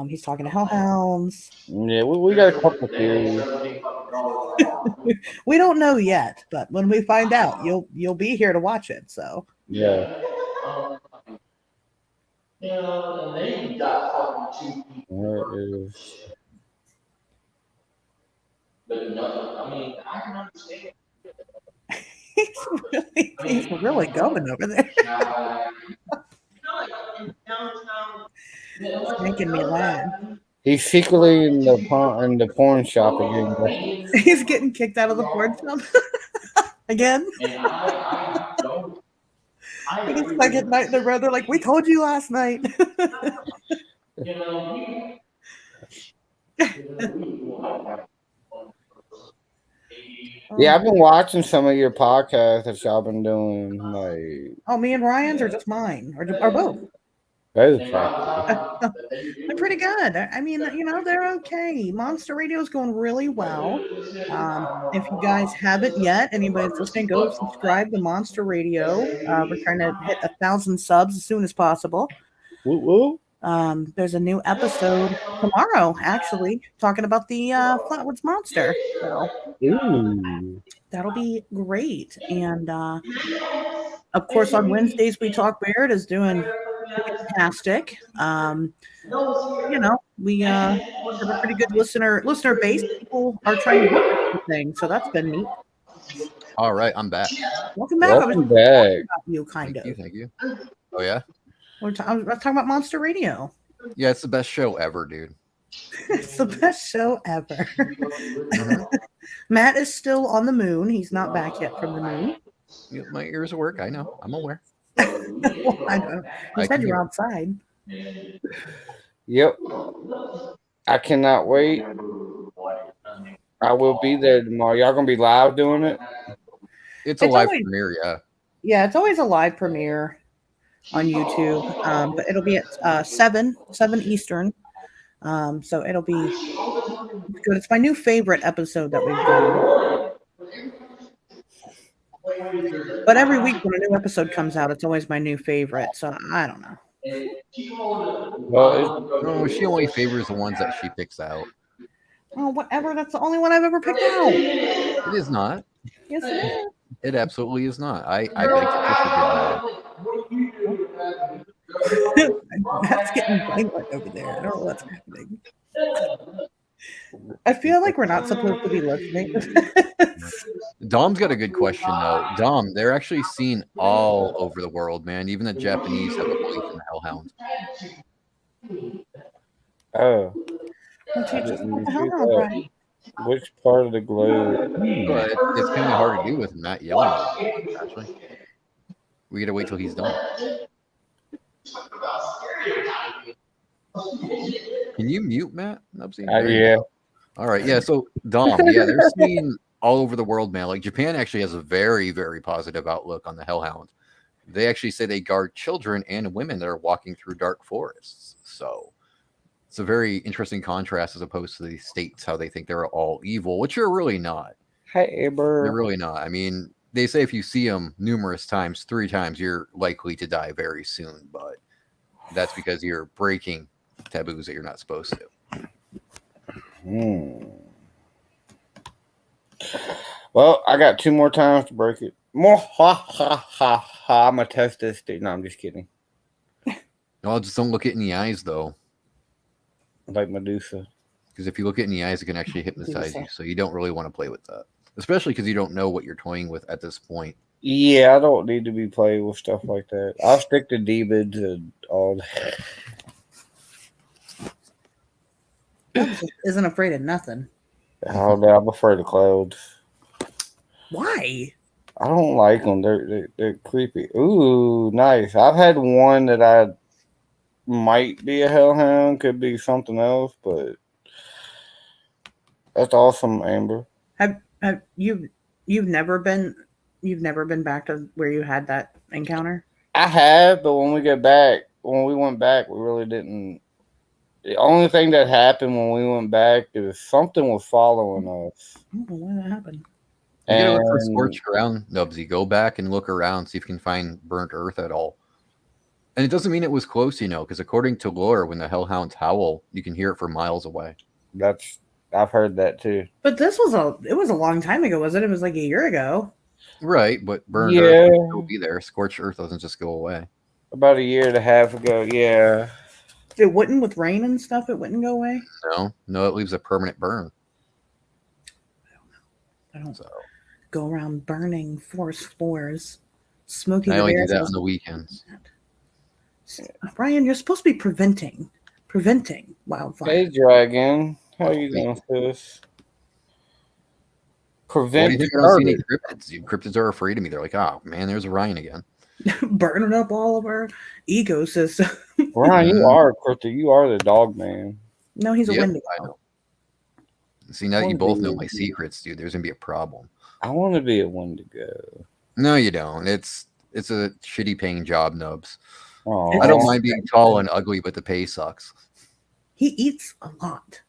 He's talking to Hellhounds. Yeah, we got a couple theories. We don't know yet, but when we find out, you'll be here to watch it. So Yeah. Where is? he's really going over there. It's making me laugh. He's secretly in the porn shop again. He's getting kicked out of the porn shop again. Like a second night in the row, they're like, "We told you last night." Yeah, I've been watching some of your podcasts that y'all been doing. Like, oh, me and Ryan's, or just mine, or both? both. They're pretty good. I mean, they're okay. Monster Radio is going really well. If you guys haven't yet, anybody's listening, go subscribe to Monster Radio. We're trying to hit 1,000 subs as soon as possible. Woo woo. There's a new episode tomorrow, actually, talking about the Flatwoods Monster. So that'll be great. And of course, on Wednesdays, We Talk Baird is doing fantastic. We have a pretty good listener base. People are trying to book everything, so that's been neat. All right, I'm back. Welcome back. Welcome back. You kind of. Thank you. Oh yeah. I was talking about Monster Radio. Yeah, it's the best show ever, dude. It's the best show ever. Matt is still on the moon. He's not back yet from the moon. My ears work. I know. I'm aware. Well, I know. You said you're outside. Yep. I cannot wait. I will be there tomorrow. Y'all gonna be live doing it? It's a live premiere, yeah. Yeah, it's always a live premiere on YouTube. But it'll be at 7 Eastern. So it'll be good. It's my new favorite episode that we've done. But every week when a new episode comes out, it's always my new favorite. So I don't know. Well, no, she only favors the ones that she picks out. Oh, whatever. That's the only one I've ever picked out. It is not. Yes, it is. It absolutely is not. I beg to disagree. That's getting violent over there. I don't know what's happening. I feel like we're not supposed to be listening. Dom's got a good question though. Dom, they're actually seen all over the world, man. Even the Japanese have a belief in the Hellhounds. Oh, Well, I teach us didn't about even the see hellhound, that. Brian. Which part of the globe? Well, it's kind of hard to do with Matt yelling over it, actually. We got to wait till he's done. Can you mute Matt? Nubsy? There you Yeah. go. All right. Yeah. So, Dom, yeah, they're seen all over the world, man. Like Japan actually has a very, very positive outlook on the Hellhounds. They actually say they guard children and women that are walking through dark forests. So, it's a very interesting contrast as opposed to the states, how they think they're all evil, which they're really not. Hey, They're Amber. really not. I mean, they say if you see them numerous times, 3 times, you're likely to die very soon. But that's because you're breaking taboos that you're not supposed to. Well, I got 2 more times to break it. More ha ha ha ha. I'm gonna test this. No, I'm just kidding. No, just don't look it in the eyes, though. Like Medusa. Because if you look it in the eyes, it can actually hypnotize you. So you don't really want to play with that. Especially because you don't know what you're toying with at this point. Yeah, I don't need to be playing with stuff like that. I'll stick to demons and all that. Isn't afraid of nothing. Oh, no, I'm afraid of clouds. Why? I don't like them. They're creepy. Ooh, nice. I've had one that I might be a hellhound, could be something else, but that's awesome, Amber. Have you've never been back to where you had that encounter? I have, but when we went back, we really didn't. The only thing that happened when we went back is something was following us. I don't know why that happened. You gotta look for scorched ground, Nubsy. Go back and look around, see if you can find burnt earth at all. And it doesn't mean it was close, because according to lore, when the hellhounds howl, you can hear it for miles away. I've heard that too. But this was a long time ago, wasn't it? It was like a year ago. Right, but burned earth will still be there. Scorched earth doesn't just go away. About 1.5 years ago, yeah. It wouldn't, with rain and stuff, it wouldn't go away? No, it leaves a permanent burn. I don't go around burning forest floors. Smokey I the only Bear do that says, on the weekends. Brian, you're supposed to be preventing wildfire. Hey, Dragon. How you doing, sis? Why do you think I don't see any cryptids? Cryptids are afraid of me. They're like, oh, man, there's Ryan again. Burning up all of our ecosystem. Ryan, you are a cryptid. You are the dog man. No, he's a Wendigo. I know. See, now that you both know my secrets, dude, there's going to be a problem. I want to be a Wendigo. No, you don't. It's a shitty paying job, Nubs. Aww. I don't mind being tall and ugly, but the pay sucks. He eats a lot.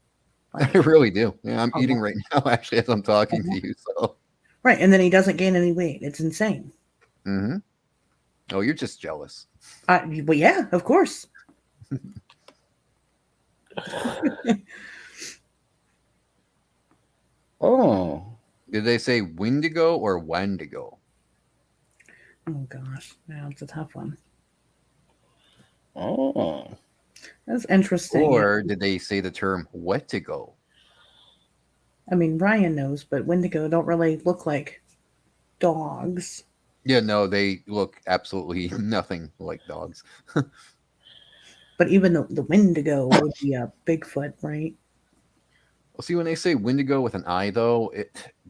I really do. Yeah, I'm eating right now, actually, as I'm talking to you. So right, and then he doesn't gain any weight. It's insane. Mm-hmm. Oh, you're just jealous. Well, yeah, of course. Oh. Did they say Wendigo or Wendigo? Oh gosh, now it's a tough one. Oh. That's interesting. Or did they say the term Wetigo? I mean, Ryan knows, but Wendigo don't really look like dogs. Yeah, no, they look absolutely nothing like dogs. But even the Wendigo would be a Bigfoot, right? Well, see, when they say Wendigo with an I, though,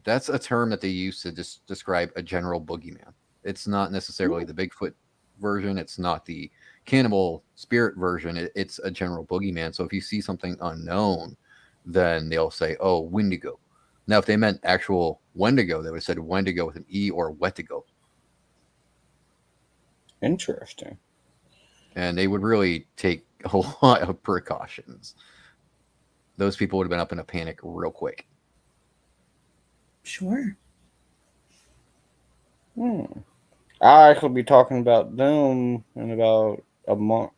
that's a term that they use to just describe a general boogeyman. It's not necessarily the Bigfoot version. It's not the cannibal spirit version. It's a general boogeyman. So if you see something unknown, then they'll say, oh, Wendigo. Now, if they meant actual Wendigo, they would have said Wendigo with an E or Wetigo. Interesting. And they would really take a lot of precautions. Those people would have been up in a panic real quick. Sure. I'll actually be talking about them in about a month.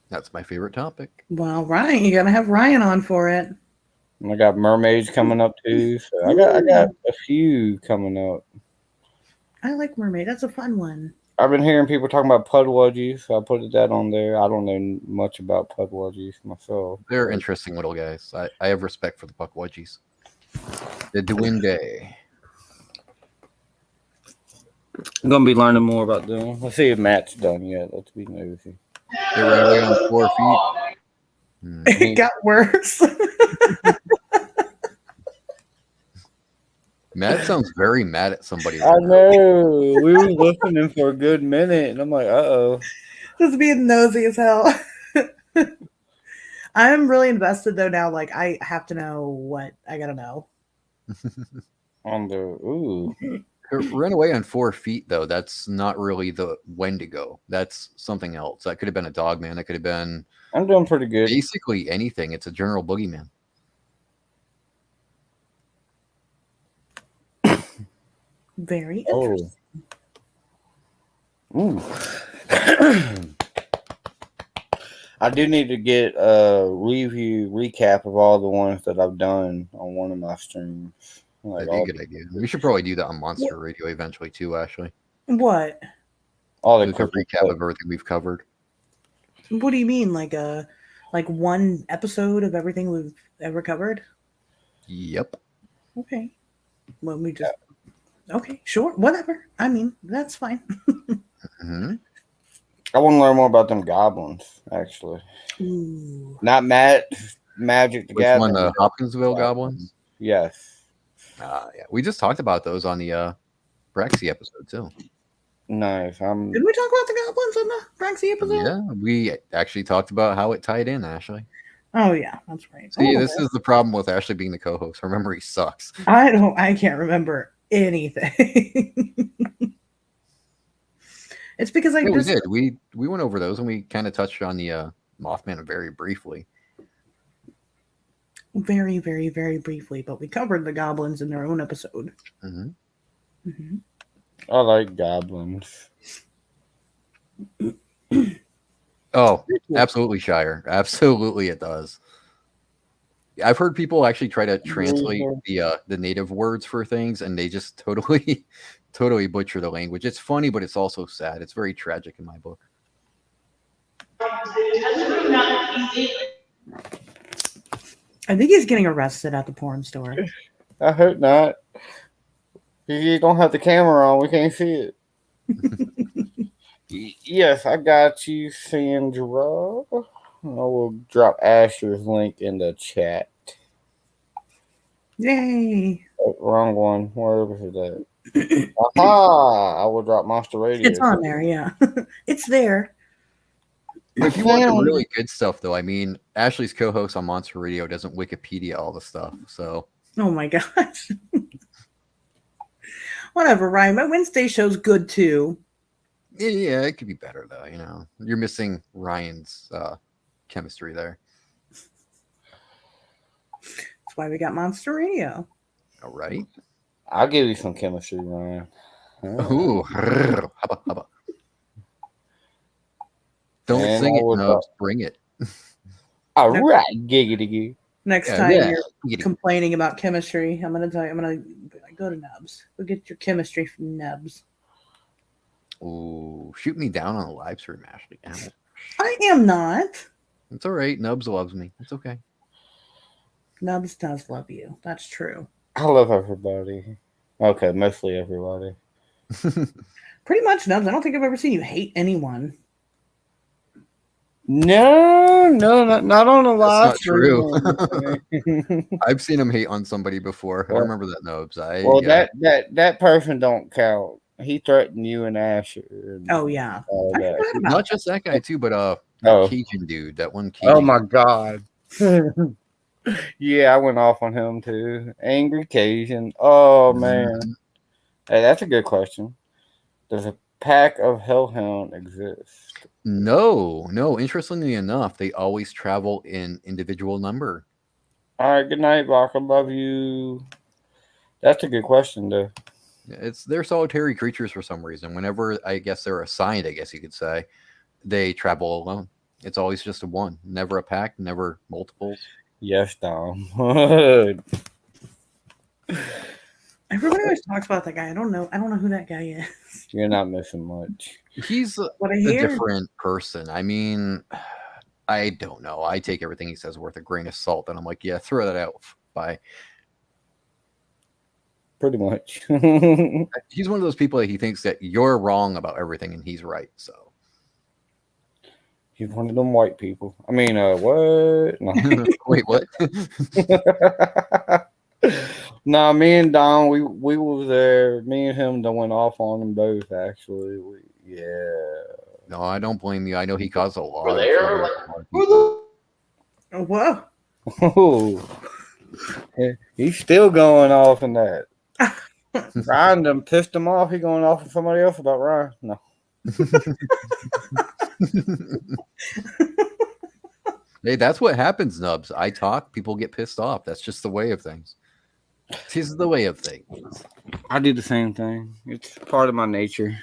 That's my favorite topic. Well, Ryan, you gotta have Ryan on for it. And I got mermaids coming up too, so I got a few coming up. I like mermaid. That's a fun one. I've been hearing people talking about pudwudgies, so I put that on there. I don't know much about pudwudgies myself. They're interesting little guys. I have respect for the Puckwudgies. The Dwinde. I'm gonna be learning more about them. Let's see if Matt's done yet. Let's be nosy. They ran away on 4 feet. It got worse. Matt sounds very mad at somebody. I know. We were listening for a good minute, and I'm like, uh-oh. Just being nosy as hell. I'm really invested though now. Like I have to know what I gotta know. On the ooh. Run away on 4 feet, though. That's not really the Wendigo. That's something else. That could have been a dog man. That could have been. I'm doing pretty good. Basically anything. It's a general boogeyman. Very interesting. Ooh. I do need to get a recap of all the ones that I've done on one of my streams. That'd be a good idea. We should probably do that on Monster Radio eventually too, Ashley. What? All the a recap of everything we've covered. What do you mean? Like one episode of everything we've ever covered? Yep. Okay. Well, we just okay, sure, whatever. I mean, that's fine. Mm-hmm. I want to learn more about them goblins, actually. Ooh. Not Magic the Which Gathering. one? The Hopkinsville goblins? Yes. Yeah. We just talked about those on the Brexy episode too. Nice. Did we talk about the goblins on the Brexy episode? Yeah, we actually talked about how it tied in, Ashley. Oh yeah, that's right. See, this is the problem with Ashley being the co-host. Her memory sucks. I can't remember anything. It's because we did. We went over those and we kind of touched on the Mothman very briefly. Very, very, very briefly, but we covered the goblins in their own episode. Mm-hmm. Mm-hmm. I like goblins. Oh, absolutely, Shire. Absolutely, it does. I've heard people actually try to translate the native words for things, and they just totally butcher the language. It's funny, but it's also sad. It's very tragic in my book. I think he's getting arrested at the porn store. I hope not. You don't have the camera on. We can't see it. Yes, I got you, Sandra. I will drop Asher's link in the chat. Yay. Oh, wrong one. Where was it at? Aha! I will drop Monster Radio. It's on there, yeah. It's there. If you want the really good stuff, though, I mean, Ashley's co-host on Monster Radio doesn't Wikipedia all the stuff, so. Oh my gosh. Whatever, Ryan. My Wednesday show's good too. Yeah, it could be better though. You know, you're missing Ryan's chemistry there. That's why we got Monster Radio. All right. I'll give you some chemistry, Ryan. Ooh, hubba. Don't sing it, no, bring it. All right, giggity. Next time you're complaining about chemistry, I'm gonna go to Nubs. Go get your chemistry from Nubs. Ooh, shoot me down on the live stream, Ashley. I am not. It's all right. Nubs loves me. It's okay. Nubs does love you. That's true. I love everybody. Okay, mostly everybody. Pretty much, Nubs. I don't think I've ever seen you hate anyone. No, not on a live stream. Not true. I've seen him hate on somebody before. I remember that, Nubs. That person don't count. He threatened you and Asher. Oh yeah. Not just that guy too, but Cajun dude. That one Cajun. Oh my god. Yeah, I went off on him too. Angry Cajun. Oh man. Hey, that's a good question. Does a pack of Hellhound exist? No. Interestingly enough, they always travel in individual number. All right, good night, Bach. I love you. That's a good question, though. They're solitary creatures for some reason. Whenever I guess they're assigned, I guess you could say, they travel alone. It's always just a one, never a pack, never multiples. Yes, Dom. Everybody always talks about that guy. I don't know who that guy is. You're not missing much. He's a different person. I mean, I don't know. I take everything he says worth a grain of salt, and I'm like, yeah, throw that out. Bye. pretty much. He's one of those people that he thinks that you're wrong about everything and he's right. So He's one of them white people. I mean, what? No. wait, what? Nah, me and Don, we was there. Me and him done went off on them both. Actually, yeah. No, I don't blame you. I know he caused a lot We're of there, trouble like, with a lot of people. Whoa. Oh, he's still going off in that. Ryan done pissed him off. He going off with somebody else about Ryan. No. Hey, that's what happens, Nubs. I talk, people get pissed off. That's just the way of things. This is the way of things. I do the same thing. It's part of my nature.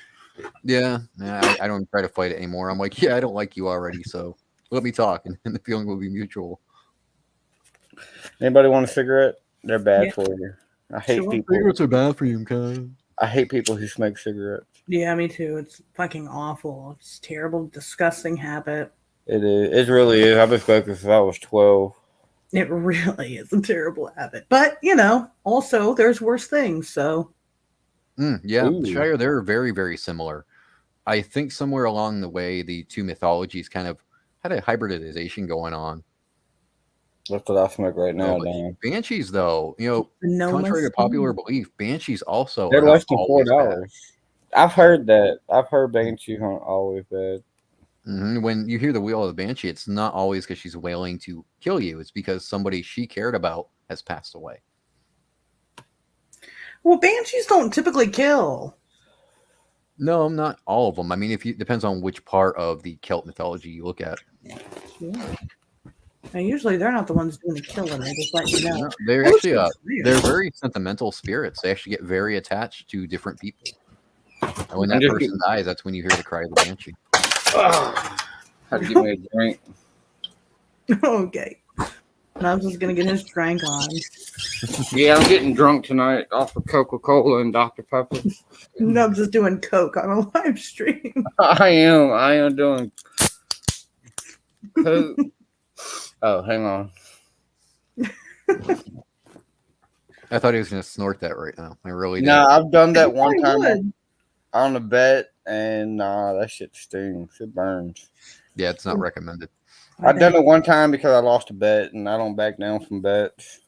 Yeah, I don't try to fight it anymore. I'm like, yeah, I don't like you already, so let me talk, and the feeling will be mutual. Anybody want a cigarette? They're bad Yeah. for you. I hate Sure. people. Cigarettes are bad for you, okay? I hate people who smoke cigarettes. Yeah, me too. It's fucking awful. It's a terrible, disgusting habit. It is. It really is. I've been smoking since I was 12. It really is a terrible habit. But, also there's worse things. So, Yeah, Ooh. the Shire, they're very, very similar. I think somewhere along the way, the two mythologies kind of had a hybridization going on. That's what I smoke right now, But Dan. Banshees, though, no contrary to popular belief, Banshees also They're are not less than always bad. $4. I've heard that. I've heard Banshees aren't always bad. When you hear the wail of the Banshee, it's not always because she's wailing to kill you. It's because somebody she cared about has passed away. well, banshees don't typically kill. No, not all of them. I mean, depends on which part of the Celt mythology you look at. Yeah. And usually they're not the ones doing the killing. They just let you know. No, they're That was actually just weird. they're very sentimental spirits. They actually get very attached to different people. And when I'm that just person dies, that's when you hear the cry of the Banshee. Had to give me a drink. Okay. Nubs is gonna get his drink on. Yeah, I'm getting drunk tonight off of Coca-Cola and Dr. Pepper. Nubs is doing coke on a live stream. I am doing Coke. Oh, hang on. I thought he was going to snort that right now. I really did. No, I've done that He one probably time would. on a bet, and that shit stings. It burns. Yeah, it's not recommended. I've done it one time because I lost a bet, and I don't back down from bets.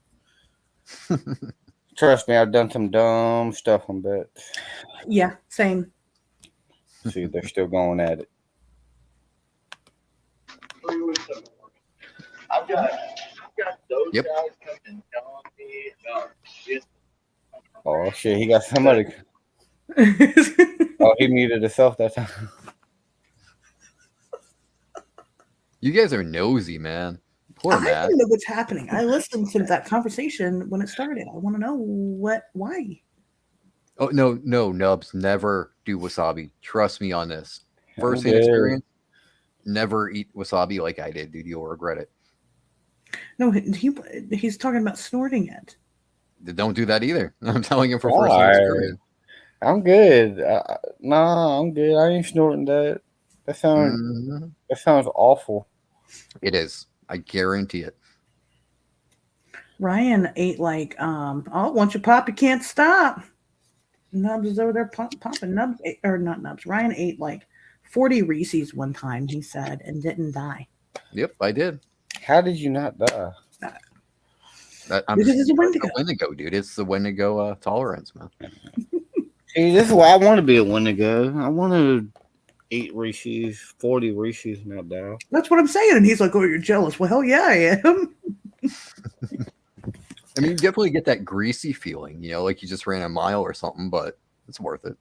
Trust me, I've done some dumb stuff on bets. Yeah, same. See, they're still going at it. I've got those Yep. guys coming and telling me about this. Oh shit, he got somebody. Oh, he muted himself that time. You guys are nosy, man. Poor I Matt. want to know what's happening. I listened to that conversation when it started. I want to know why. Oh, no, Nubs. Never do wasabi. Trust me on this. First-hand Okay. experience, never eat wasabi like I did, dude. You'll regret it. No, he's talking about snorting it. Don't do that either. I'm telling you from Why? first-hand experience. I'm good. Nah, I'm good. I ain't snorting that. That sounds Mhm. that sounds awful. It is. I guarantee it. Ryan ate like once you pop, you can't stop. Nubs is over there popping. Nubs or not Nubs. Ryan ate like 40 Reese's one time. He said and didn't die. Yep, I did. How did you not die? Because it's a Wendigo. The Wendigo, dude. It's the Wendigo tolerance, man. See, this is why I want to be a Wendigo. I want to eat Reese's, 40 Reese's, and not die. That's what I'm saying. And he's like, "Oh, you're jealous." Well, hell yeah, I am. I mean, you definitely get that greasy feeling, like you just ran a mile or something, but it's worth it.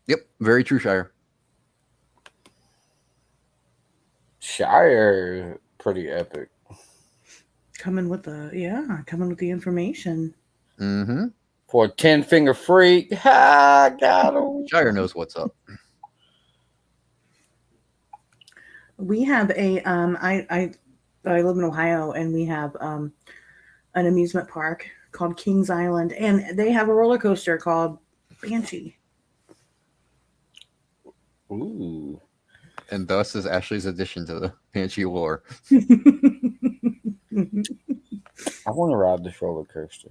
Yep, very true, Shire. Shire, pretty epic. Coming with the information. Mm-hmm. For a 10-finger freak, ha, got him. Shire knows what's up. We have a I live in Ohio, and we have an amusement park called Kings Island, and they have a roller coaster called Banshee. Ooh. And thus is Ashley's addition to the Banshee lore. I want to ride this roller coaster.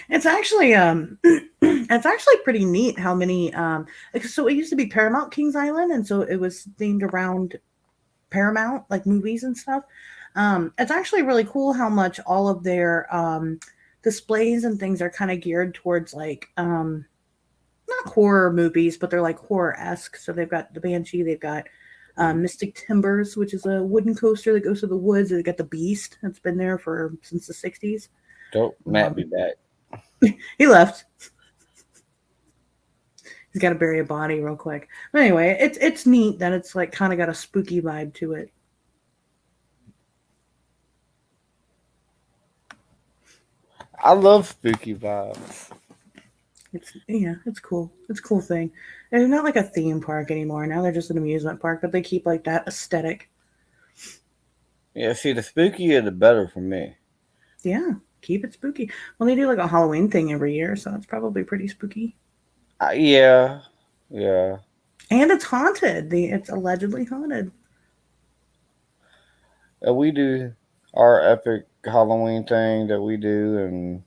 It's actually it's actually pretty neat how many so it used to be Paramount Kings Island, and so it was themed around Paramount, like movies and stuff. It's actually really cool how much all of their displays and things are kind of geared towards like not horror movies, but they're like horror esque. So they've got the Banshee, they've got Mystic Timbers, which is a wooden coaster that goes through the woods. They've got the Beast that's been there for since the 60s. Don't Matt be back. He left. He's got to bury a body real quick. But anyway, it's neat that it's like kind of got a spooky vibe to it. I love spooky vibes. It's cool. It's a cool thing. They're not like a theme park anymore. Now they're just an amusement park, but they keep like that aesthetic. Yeah, see, the spookier the better for me. Yeah, keep it spooky. Well, they do like a Halloween thing every year, so it's probably pretty spooky. Yeah. And it's haunted. It's allegedly haunted. We do our epic Halloween thing that we do, and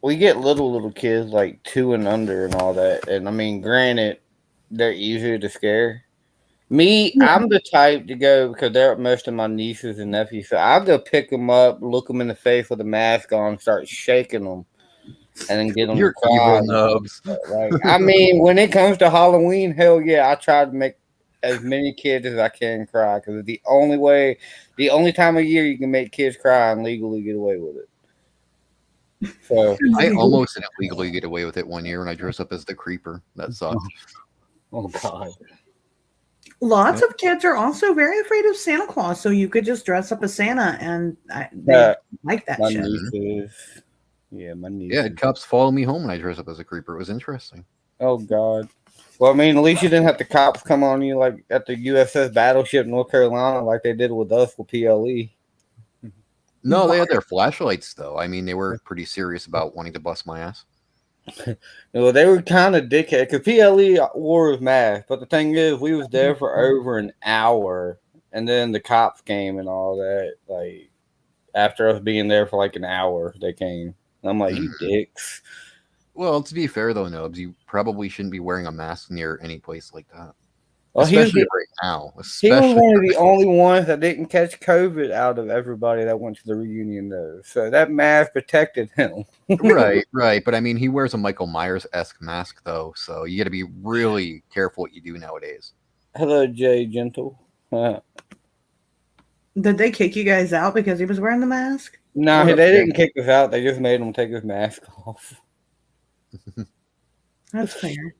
we get little kids like 2 and under and all that. And I mean, granted, they're easier to scare. Me, I'm the type to go because they're most of my nieces and nephews. So I'll go pick them up, look them in the face with a mask on, start shaking them, and then get them You're to cry. evil nubs. Like, I mean, when it comes to Halloween, hell yeah, I try to make as many kids as I can cry because the only time of year you can make kids cry and legally get away with it. So I almost didn't legally get away with it one year when I dressed up as the creeper. That sucked. oh god. Lots of kids are also very afraid of Santa Claus, so you could just dress up as Santa, and they like that My shit. nieces. Yeah, my nieces. Yeah, cops follow me home when I dress up as a creeper. It was interesting. Oh god. Well, I mean, at least you didn't have the cops come on you like at the USS Battleship North Carolina like they did with us with PLE. No, they had their flashlights though. I mean, they were pretty serious about wanting to bust my ass. Well, they were kind of dickhead because PLE wore his mask, but the thing is, we was there for over an hour, and then the cops came and all that. Like after us being there for like an hour, they came. And I'm like, you dicks. Well, to be fair though, Nubs, you probably shouldn't be wearing a mask near any place like that. Well, Especially right now. He was one of the only ones that didn't catch COVID out of everybody that went to the reunion, though. So that mask protected him. Right. But I mean, he wears a Michael Myers-esque mask, though. So you got to be really careful what you do nowadays. Hello, Jay Gentle. Did they kick you guys out because he was wearing the mask? No, they didn't kick us out. They just made him take his mask off. That's fair.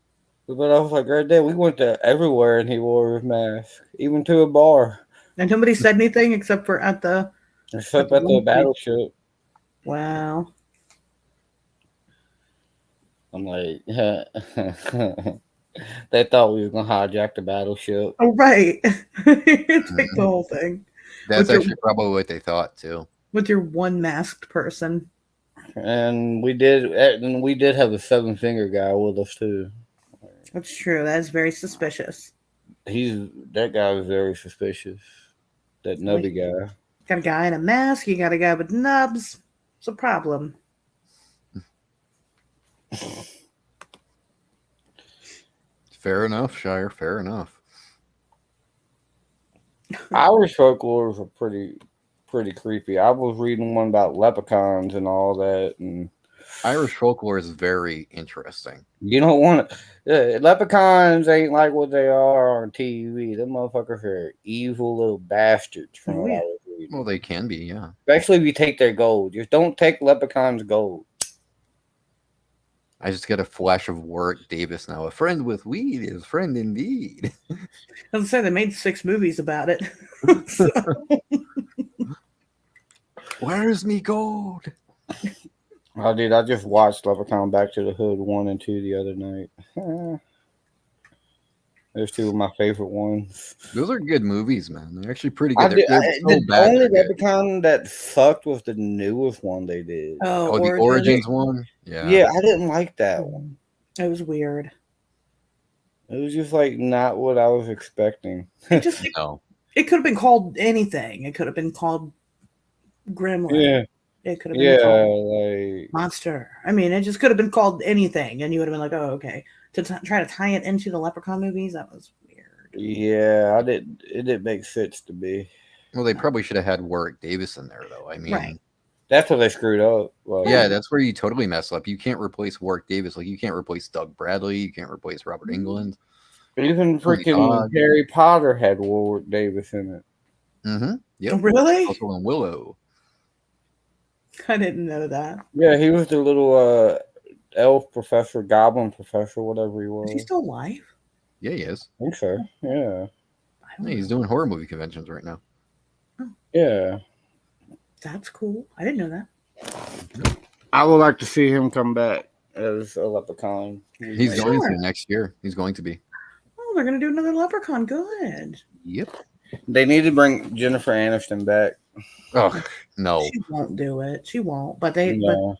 But I was like, right there, we went to everywhere and he wore his mask, even to a bar. And nobody said anything except for at the Battleship. Wow. I'm like, they thought we were gonna hijack the battleship. Oh right. It's like the whole thing. That's actually probably what they thought too. With your one masked person. And we did have a 7-finger guy with us too. That's true. That is very suspicious. That guy was very suspicious. That nubby guy. Got a guy in a mask. You got a guy with nubs. It's a problem. Fair enough, Shire. Fair enough. Irish folklore are pretty creepy. I was reading one about leprechauns and all that, and Irish folklore is very interesting. You don't want to. Leprechauns ain't like what they are on TV. Them motherfuckers are evil little bastards. From what I was reading. Well, they can be, yeah. Especially if you take their gold. Just don't take leprechauns' gold. I just get a flash of Warwick Davis now. A friend with weed is friend indeed. I was say they made 6 movies about it. Where's me gold? Oh, dude, I just watched Leprechaun Back to the Hood 1 and 2 the other night. There's 2 of my favorite ones. Those are good movies, man. They're actually pretty good. The only Leprechaun that sucked was the newest one they did. Oh, the Origins one? Yeah, I didn't like that one. It was weird. It was just like not what I was expecting. It could have been called anything. It could have been called Gremlin. Yeah. It could have been called like Monster. I mean, it just could have been called anything, and you would have been like, "Oh, okay." To try to tie it into the Leprechaun movies, that was weird. yeah, it didn't make sense to me. Well, they probably should have had Warwick Davis in there, though. I mean, Right. That's what they screwed up. Like, yeah, that's where you totally mess up. You can't replace Warwick Davis. Like, you can't replace Doug Bradley. You can't replace Robert England. even freaking Harry Potter had Warwick Davis in it. Mm-hmm. Yep. Really? Also in Willow. I didn't know that. Yeah, he was the little elf professor, goblin professor, whatever he was. Is he still alive? Yeah, he is. I think so. Yeah. Yeah, he's doing horror movie conventions right now. Yeah. That's cool. I didn't know that. I would like to see him come back as a leprechaun. He's going to next year. He's going to be. Oh, they're going to do another Leprechaun. Good. Yep. They need to bring Jennifer Aniston back. Oh, no. She won't do it. She won't. But they No.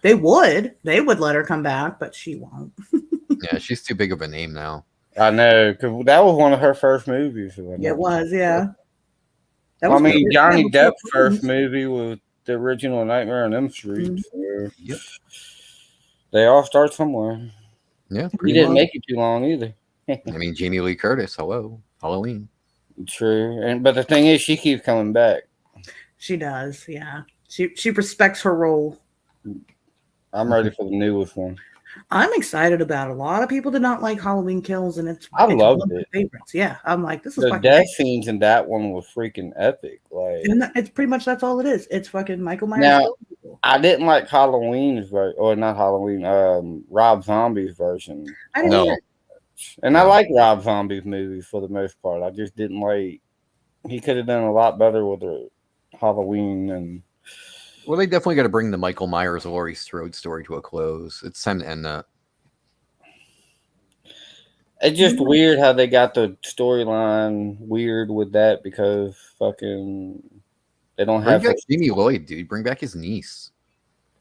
they would. They would let her come back, but she won't. Yeah, she's too big of a name now. I know, because that was one of her first movies. Yeah, it was, yeah. That I was mean, good. Johnny Yeah, Depp's first movie was the original Nightmare on Elm Street. So Yep. they all start somewhere. Yeah, He pretty didn't much. make it too long either. I mean, Jamie Lee Curtis. Hello, Halloween. True, but the thing is, she keeps coming back. She does, yeah. She respects her role. I'm ready for the newest one. I'm excited about it. A lot of people did not like Halloween Kills, and it's loved one of my it. favorites. Yeah, I'm like, this is The fucking death scenes in that one was freaking epic. Like, and it's pretty much that's all it is. It's fucking Michael Myers. Now- killing people. I didn't like Halloween's version, or not Halloween. Rob Zombie's version, I didn't No. either. and I like Rob Zombie's movies for the most part. I just didn't like. He could have done a lot better with the Halloween and. Well, they definitely got to bring the Michael Myers Laurie Strode story to a close. It's time to end that. It's just weird how they got the storyline weird with that because fucking they don't Bring have. back Jamie Lloyd, dude. Bring back his niece.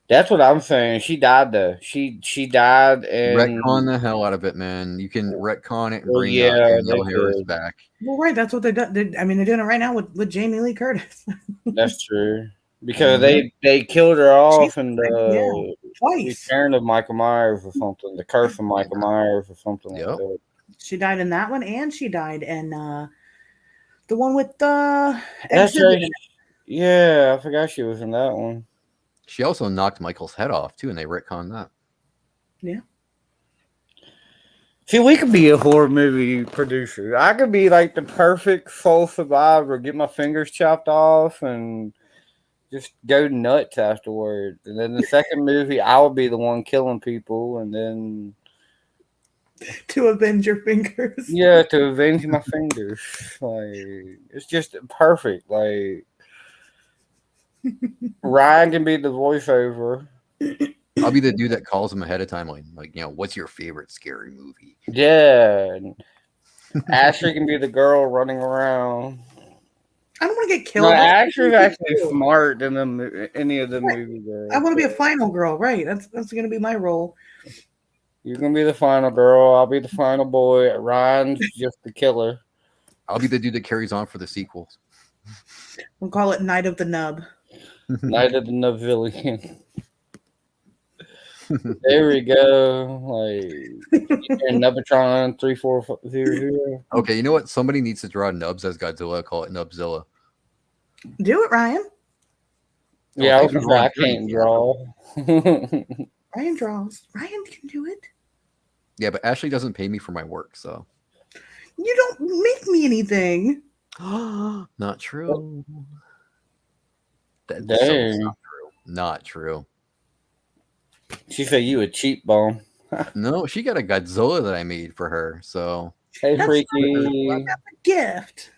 That's what I'm saying. She died though. She died and Retcon the hell out of it, man. You can retcon it and Well, bring yeah, Danielle they Harris could. back. Well, right, that's what they do. I mean, they're doing it right now with Jamie Lee Curtis That's true because they killed her off in the twice. Return of Michael Myers or something. The Curse of Michael Myers or something like Yep. that. She died in that one, and she died in the one with the That's exhibit. right. Yeah, I forgot she was in that one. She also knocked Michael's head off too, and they retconned that. See, we could be a horror movie producer. I could be like the perfect soul survivor, get my fingers chopped off, and just go nuts afterward. And then the second movie, I would be the one killing people, and then To avenge your fingers. yeah, to avenge my fingers. Like it's just perfect. Like Ryan can be the voiceover. I'll be the dude that calls him ahead of time, like what's your favorite scary movie? Yeah. And Ashley can be the girl running around. I don't want to get killed. No, That's Ashley's what actually I do. smart than any of the Right. movie girls. I want to be a final girl, right? That's going to be my role. You're gonna be the final girl. I'll be the final boy. Ryan's just the killer. I'll be the dude that carries on for the sequels. We'll call it Night of the Nub. Night of the Navillion. There we go. Like and Nubitron 3400. Okay, you know what? Somebody needs to draw Nubs as Godzilla. Call it Nubzilla. Do it, Ryan. Yeah, I was thank gonna you, say I can't draw. Ryan draws. Ryan can do it. Yeah, but Ashley doesn't pay me for my work, so. You don't make me anything. Not true. That's so Dang. not true. Not true. She said you a cheap bum. No, she got a Godzilla that I made for her, so Hey That's freaky. That's a gift.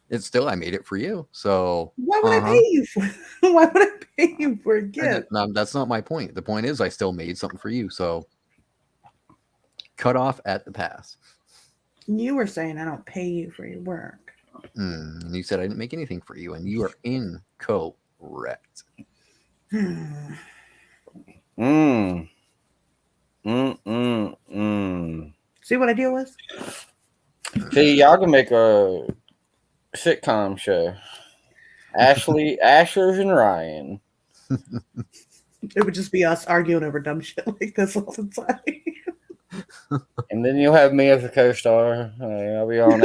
it's still I made it for you. So Why would I pay you for? Why would I pay you for a gift? that's not my point. The point is I still made something for you. So cut off at the pass. You were saying I don't pay you for your work. And you said I didn't make anything for you, and you are incorrect. Mm. See what I deal with? See, y'all can make a sitcom show. Ashley, Ashers, and Ryan. It would just be us arguing over dumb shit like this all the time. And then you'll have me as a co-star. I'll be on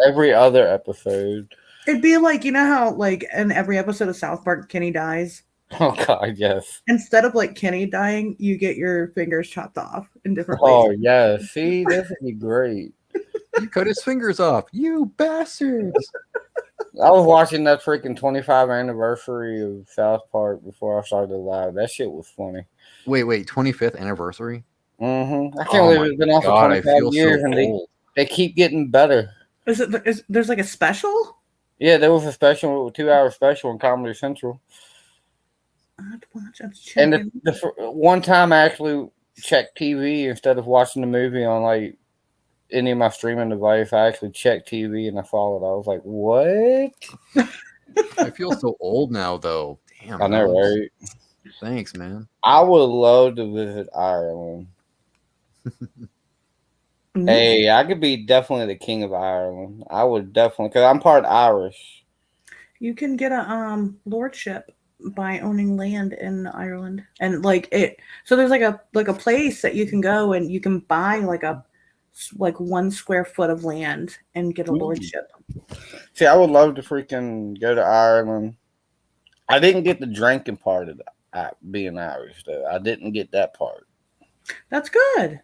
every other episode. It'd be like, you know how like in every episode of South Park, Kenny dies? Oh God, yes. Instead of like Kenny dying, you get your fingers chopped off in different Oh ways. yeah. See, this would be great. You cut his fingers off, you bastards! I was watching that freaking 25th anniversary of South Park before I started live. That shit was funny. Wait, 25th anniversary? I can't believe it's been on for 25 years, and they keep getting better. There's like a special? Yeah, there was a special, a 2-hour special on Comedy Central. I have to watch. I have to check And in. the one time I actually checked TV instead of watching the movie on like any of my streaming device. I actually checked TV and I followed. I was like, "What?" I feel so old now, though. Damn. I know, right? Thanks, man. I would love to visit Ireland. Hey, I could be definitely the king of Ireland. I would definitely, because I'm part Irish. You can get a lordship by owning land in Ireland, and like it. So there's like a place that you can go and you can buy like 1 square foot of land and get a lordship. See, I would love to freaking go to Ireland. I didn't get the drinking part of being Irish though. I didn't get that part. That's good.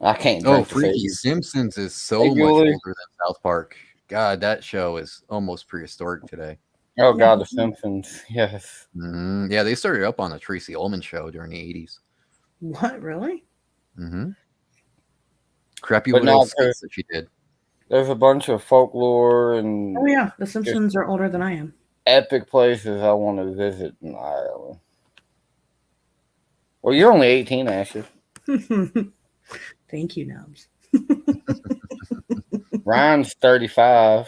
I can't Oh, drink. Freaky Simpsons is so much older than South Park. God, that show is almost prehistoric today. Oh God, The Simpsons. Yes. Mm-hmm. Yeah, they started up on the Tracy Ullman show during the 80s. What, really? Mm-hmm. Crappy But little no, skits that she did. There's a bunch of folklore and Oh yeah, The Simpsons are older than I am. epic places I want to visit in Ireland. Well, you're only 18, Asher. Thank you, Nubs. Ryan's 35.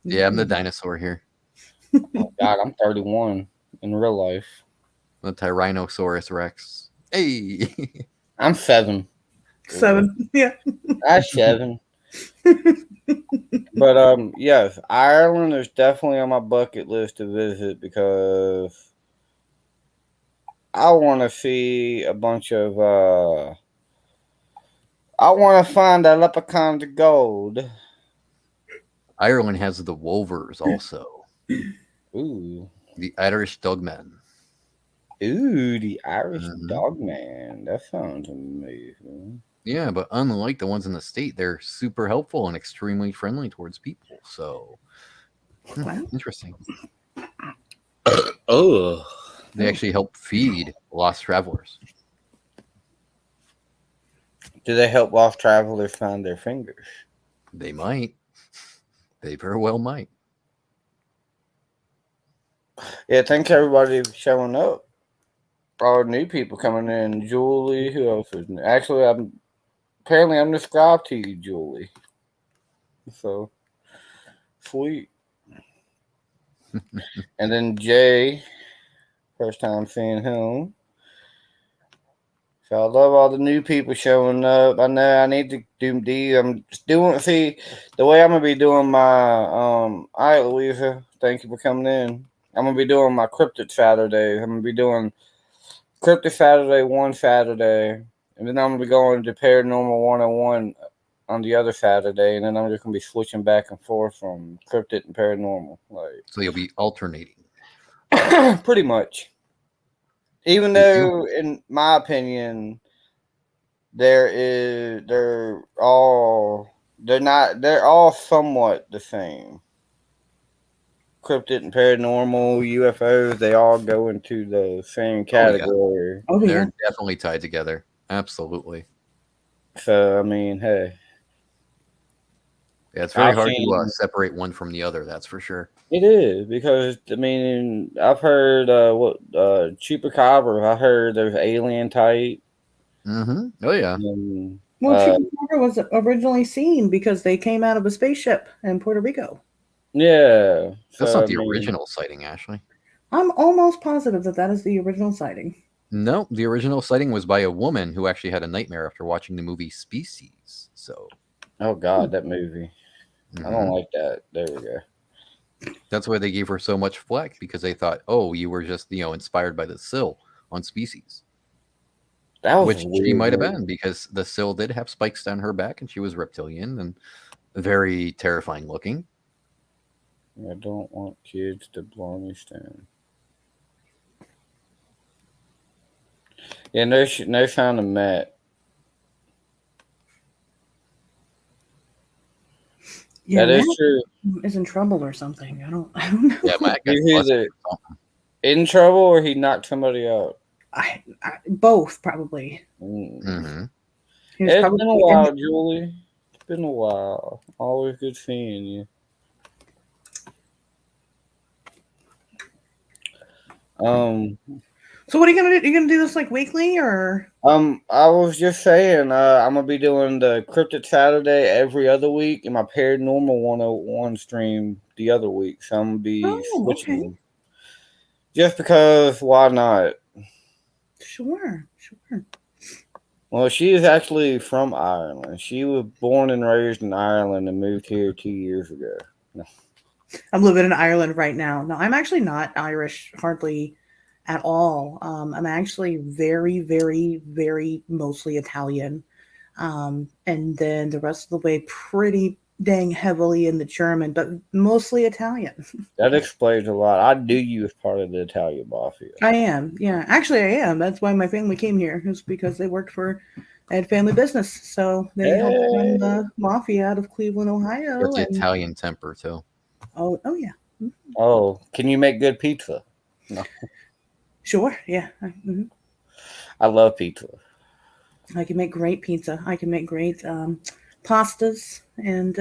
Yeah, I'm the dinosaur here. Oh God, I'm 31 in real life. The Tyrannosaurus Rex. Hey! I'm 7. 7. Yeah. I'm 7. But yes, Ireland is definitely on my bucket list to visit because I want to see a bunch of I want to find a leprechaun of gold. Ireland has the Wolvers also. Ooh. The Irish Dogmen. Ooh, the Irish Dogman. That sounds amazing. Yeah, but unlike the ones in the state, they're super helpful and extremely friendly towards people. So, interesting. Oh. They actually help feed lost travelers. Do they help lost travelers find their fingers? They might. They very well might. Yeah, thanks everybody for showing up. All new people coming in. Julie, who else is new? Actually, I'm subscribed to you, Julie. So sweet. And then Jay, first time seeing him. So I love all the new people showing up. I know I need to do I'm doing the way I'm gonna be doing my all right, Louisa, thank you for coming in. I'm gonna be doing my Cryptic Saturday. I'm gonna be doing Cryptic Saturday one Saturday, and then I'm gonna be going to Paranormal 101 on the other Saturday, and then I'm just gonna be switching back and forth from Cryptic and Paranormal. So you'll be alternating. Pretty much. Even though, in my opinion, they're all somewhat the same. Cryptid and paranormal, UFOs, they all go into the same category. Oh, yeah. They're definitely tied together. Absolutely. So, I mean, hey. Yeah, it's very hard to separate one from the other, that's for sure. It is, because, I mean, I've heard, Chupacabra, I heard there's alien type. Mm-hmm. Oh, yeah. And, Chupacabra was originally seen because they came out of a spaceship in Puerto Rico. Yeah. That's not the original sighting, Ashley. I'm almost positive that is the original sighting. No, the original sighting was by a woman who actually had a nightmare after watching the movie Species. So, oh God, that movie. I don't like that. There we go. That's why they gave her so much flack, because they thought, oh, you were just, inspired by the sill on Species. That was Which weird. she might have movie. been, because the sill did have spikes down her back and she was reptilian and very terrifying looking. I don't want kids to blow me down. Yeah, no sign of Matt. Yeah, That is Matt true. is in trouble or something. I don't know. Yeah, Matt got He's busted either or something. in trouble or he knocked somebody out. Both probably. Mhm. He was It's probably been a while, Julie. It's been a while. Always good seeing you. So what are you gonna do? You gonna do this like weekly or? I was just saying, I'm gonna be doing the Cryptic Saturday every other week, and my Paranormal 101 stream the other week. So I'm gonna be switching Okay. them. Just because, why not? Sure. Well, she is actually from Ireland. She was born and raised in Ireland and moved here 2 years ago. I'm living in Ireland right now. No, I'm actually not Irish hardly at all. I'm actually very, very, very mostly Italian. And then the rest of the way pretty dang heavily in the German, but mostly Italian. That explains a lot. I knew you was part of the Italian mafia. I am. Yeah, actually I am. That's why my family came here, is because they worked I had family business. So they helped run the mafia out of Cleveland, Ohio. Got the Italian temper too. Oh yeah. Oh, can you make good pizza? No. Sure. Yeah. I love pizza. I can make great pizza. I can make great pastas and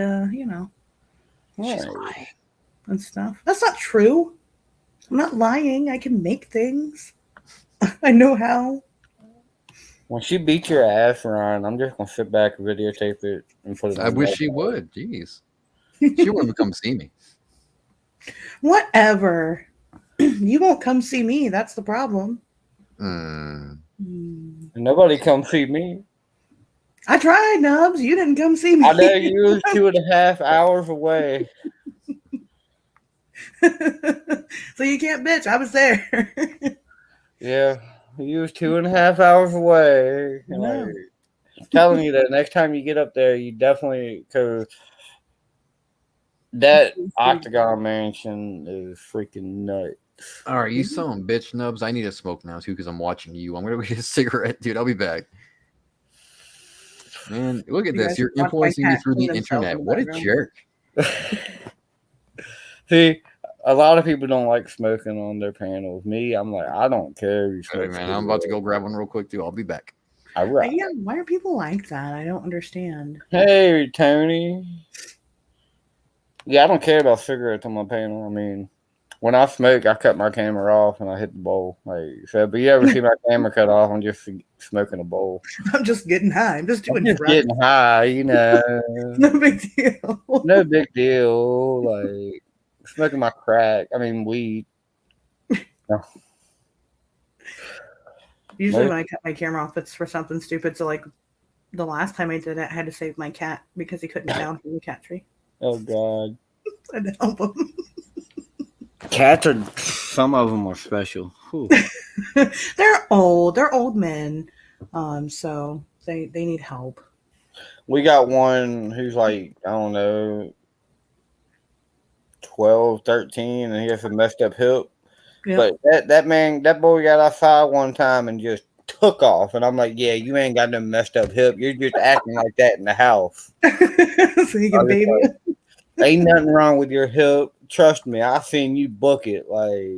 She's lying. and stuff. That's not true. I'm not lying. I can make things. I know how. When she beats your ass, Ryan, I'm just gonna sit back and videotape it and put it. I wish she would. Jeez, she wouldn't come see me. Whatever. You won't come see me. That's the problem. Nobody come see me. I tried, Nubs. You didn't come see me. I know you was 2.5 hours away. So you can't bitch. I was there. Yeah, you was 2.5 hours away. No. Like, telling you that next time you get up there, you definitely, because that Octagon Mansion is freaking nuts. All right, you son of a bitch, Nubs. I need to smoke now too because I'm watching you. I'm gonna go get a cigarette, dude. I'll be back. Man, look at this. You're influencing me through the internet. What a jerk. See, a lot of people don't like smoking on their panels. Me, I'm like, I don't care if you smoke. Right, man, I'm about to go grab one real quick too. I'll be back. All right. Yeah, why are people like that? I don't understand. Hey, Tony. Yeah, I don't care about cigarettes on my panel. I mean, when I smoke, I cut my camera off and I hit the bowl. Like, so, but you ever see my camera cut off? I'm just smoking a bowl. I'm just getting high. I'm just doing drugs. Getting high, you know. No big deal. No big deal. Like smoking my crack. I mean, weed. No. Usually when I cut my camera off, it's for something stupid. So like the last time I did it, I had to save my cat because he couldn't get down from the cat tree. Oh God. I had to help him. Cats are, some of them are special. They're old. They're old men. So they need help. We got one who's like, I don't know, 12, 13, and he has a messed up hip. Yep. But that boy got outside one time and just took off. And I'm like, yeah, you ain't got no messed up hip. You're just acting like that in the house. So you can baby it. Ain't nothing wrong with your hip. Trust me, I seen you book it. Like,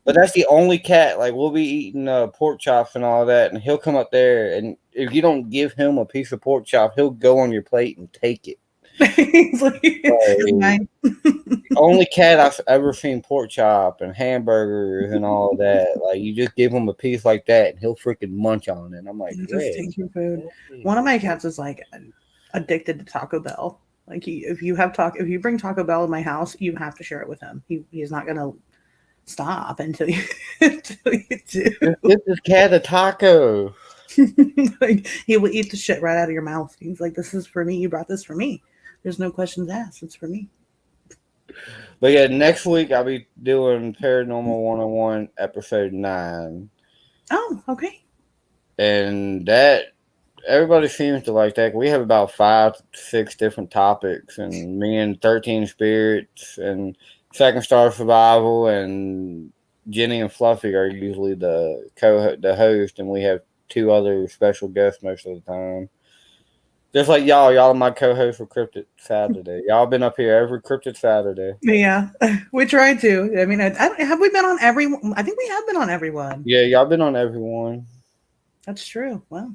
but that's the only cat. Like, we'll be eating pork chops and all that, and he'll come up there, and if you don't give him a piece of pork chop, he'll go on your plate and take it. The only cat I've ever seen pork chop and hamburgers and all that. Like, you just give him a piece like that, and he'll freaking munch on it. And I'm like, just take your food. One of my cats is like addicted to Taco Bell. Like, if you bring Taco Bell to my house, you have to share it with him. He's not gonna stop until you do. Give this cat a taco. Like, he will eat the shit right out of your mouth. He's like, "This is for me. You brought this for me. There's no questions asked. It's for me." But yeah, next week I'll be doing Paranormal 101 episode 9. Oh, okay. And that everybody seems to like that. We have about 5, 6 different topics, and me and 13 Spirits and Second Star Survival and Jenny and Fluffy are usually the host, and we have 2 other special guests most of the time. Just like y'all are my co-host for Cryptic Saturday. Y'all been up here every Cryptic Saturday. Yeah, we try to. I mean, have we been on every? I think we have been on everyone. Yeah, y'all been on everyone. That's true. Well,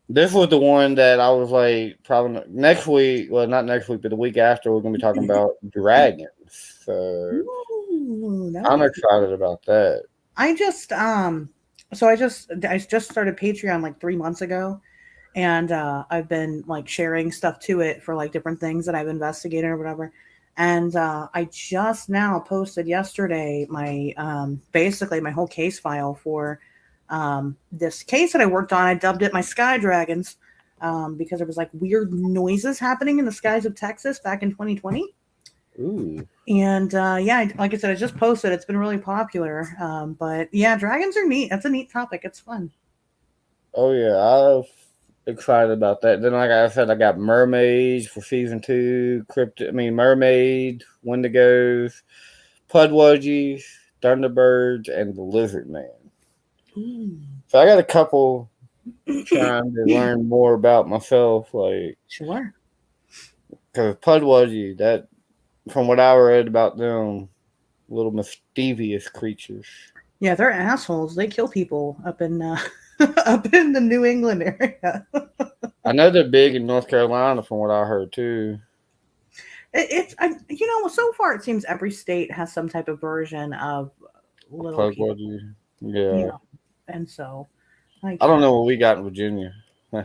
This was the one that I was like, probably next week. Well, not next week, but the week after, we're gonna be talking about dragons. So ooh, I'm excited about that. I just I just started Patreon like 3 months ago, and I've been like sharing stuff to it for like different things that I've investigated or whatever. And I just now posted yesterday my basically my whole case file for this case that I worked on. I dubbed it my Sky Dragons because there was like weird noises happening in the skies of Texas back in 2020. Ooh. And yeah, like I said, I just posted. It's been really popular. But yeah, dragons are neat. That's a neat topic. It's fun. Oh yeah, I'm excited about that. Then, like I said, I got mermaids for season 2. Mermaid, Wendigos, Pudwudgies, Thunderbirds, and the Lizard Man. Ooh. So I got a couple trying to learn more about myself, like Sure. because Pudwudgie, that from what I read about them, little mischievous creatures. Yeah, they're assholes. They kill people up in up in the New England area. I know they're big in North Carolina, from what I heard too. So far it seems every state has some type of version of little people. Pudwudgie, yeah. And so, I don't know what we got in Virginia. I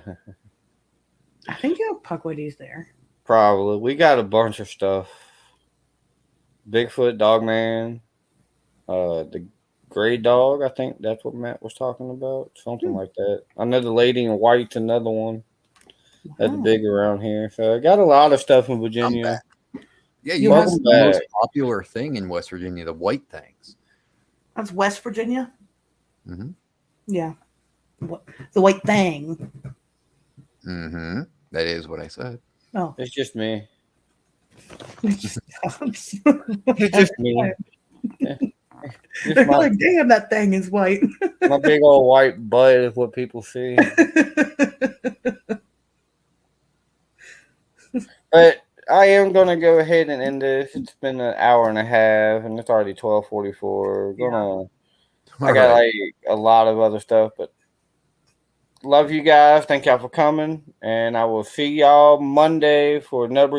think you have Puckwuddies there. Probably. We got a bunch of stuff. Bigfoot, Dogman, the Gray Dog. I think that's what Matt was talking about. Something like that. I know the Lady in White's another one. That's big around here. So I got a lot of stuff in Virginia. Yeah, you have the most popular thing in West Virginia, the white things. That's West Virginia? Mm-hmm. Yeah. The white thing. Mm-hmm. That is what I said. Oh. It's just me. It's just me. Yeah. They're like, damn, that thing is white. My big old white butt is what people see. But I am going to go ahead and end this. It's been an hour and a half, and it's already 12:44. I got like a lot of other stuff, but love you guys. Thank y'all for coming, and I will see y'all Monday for another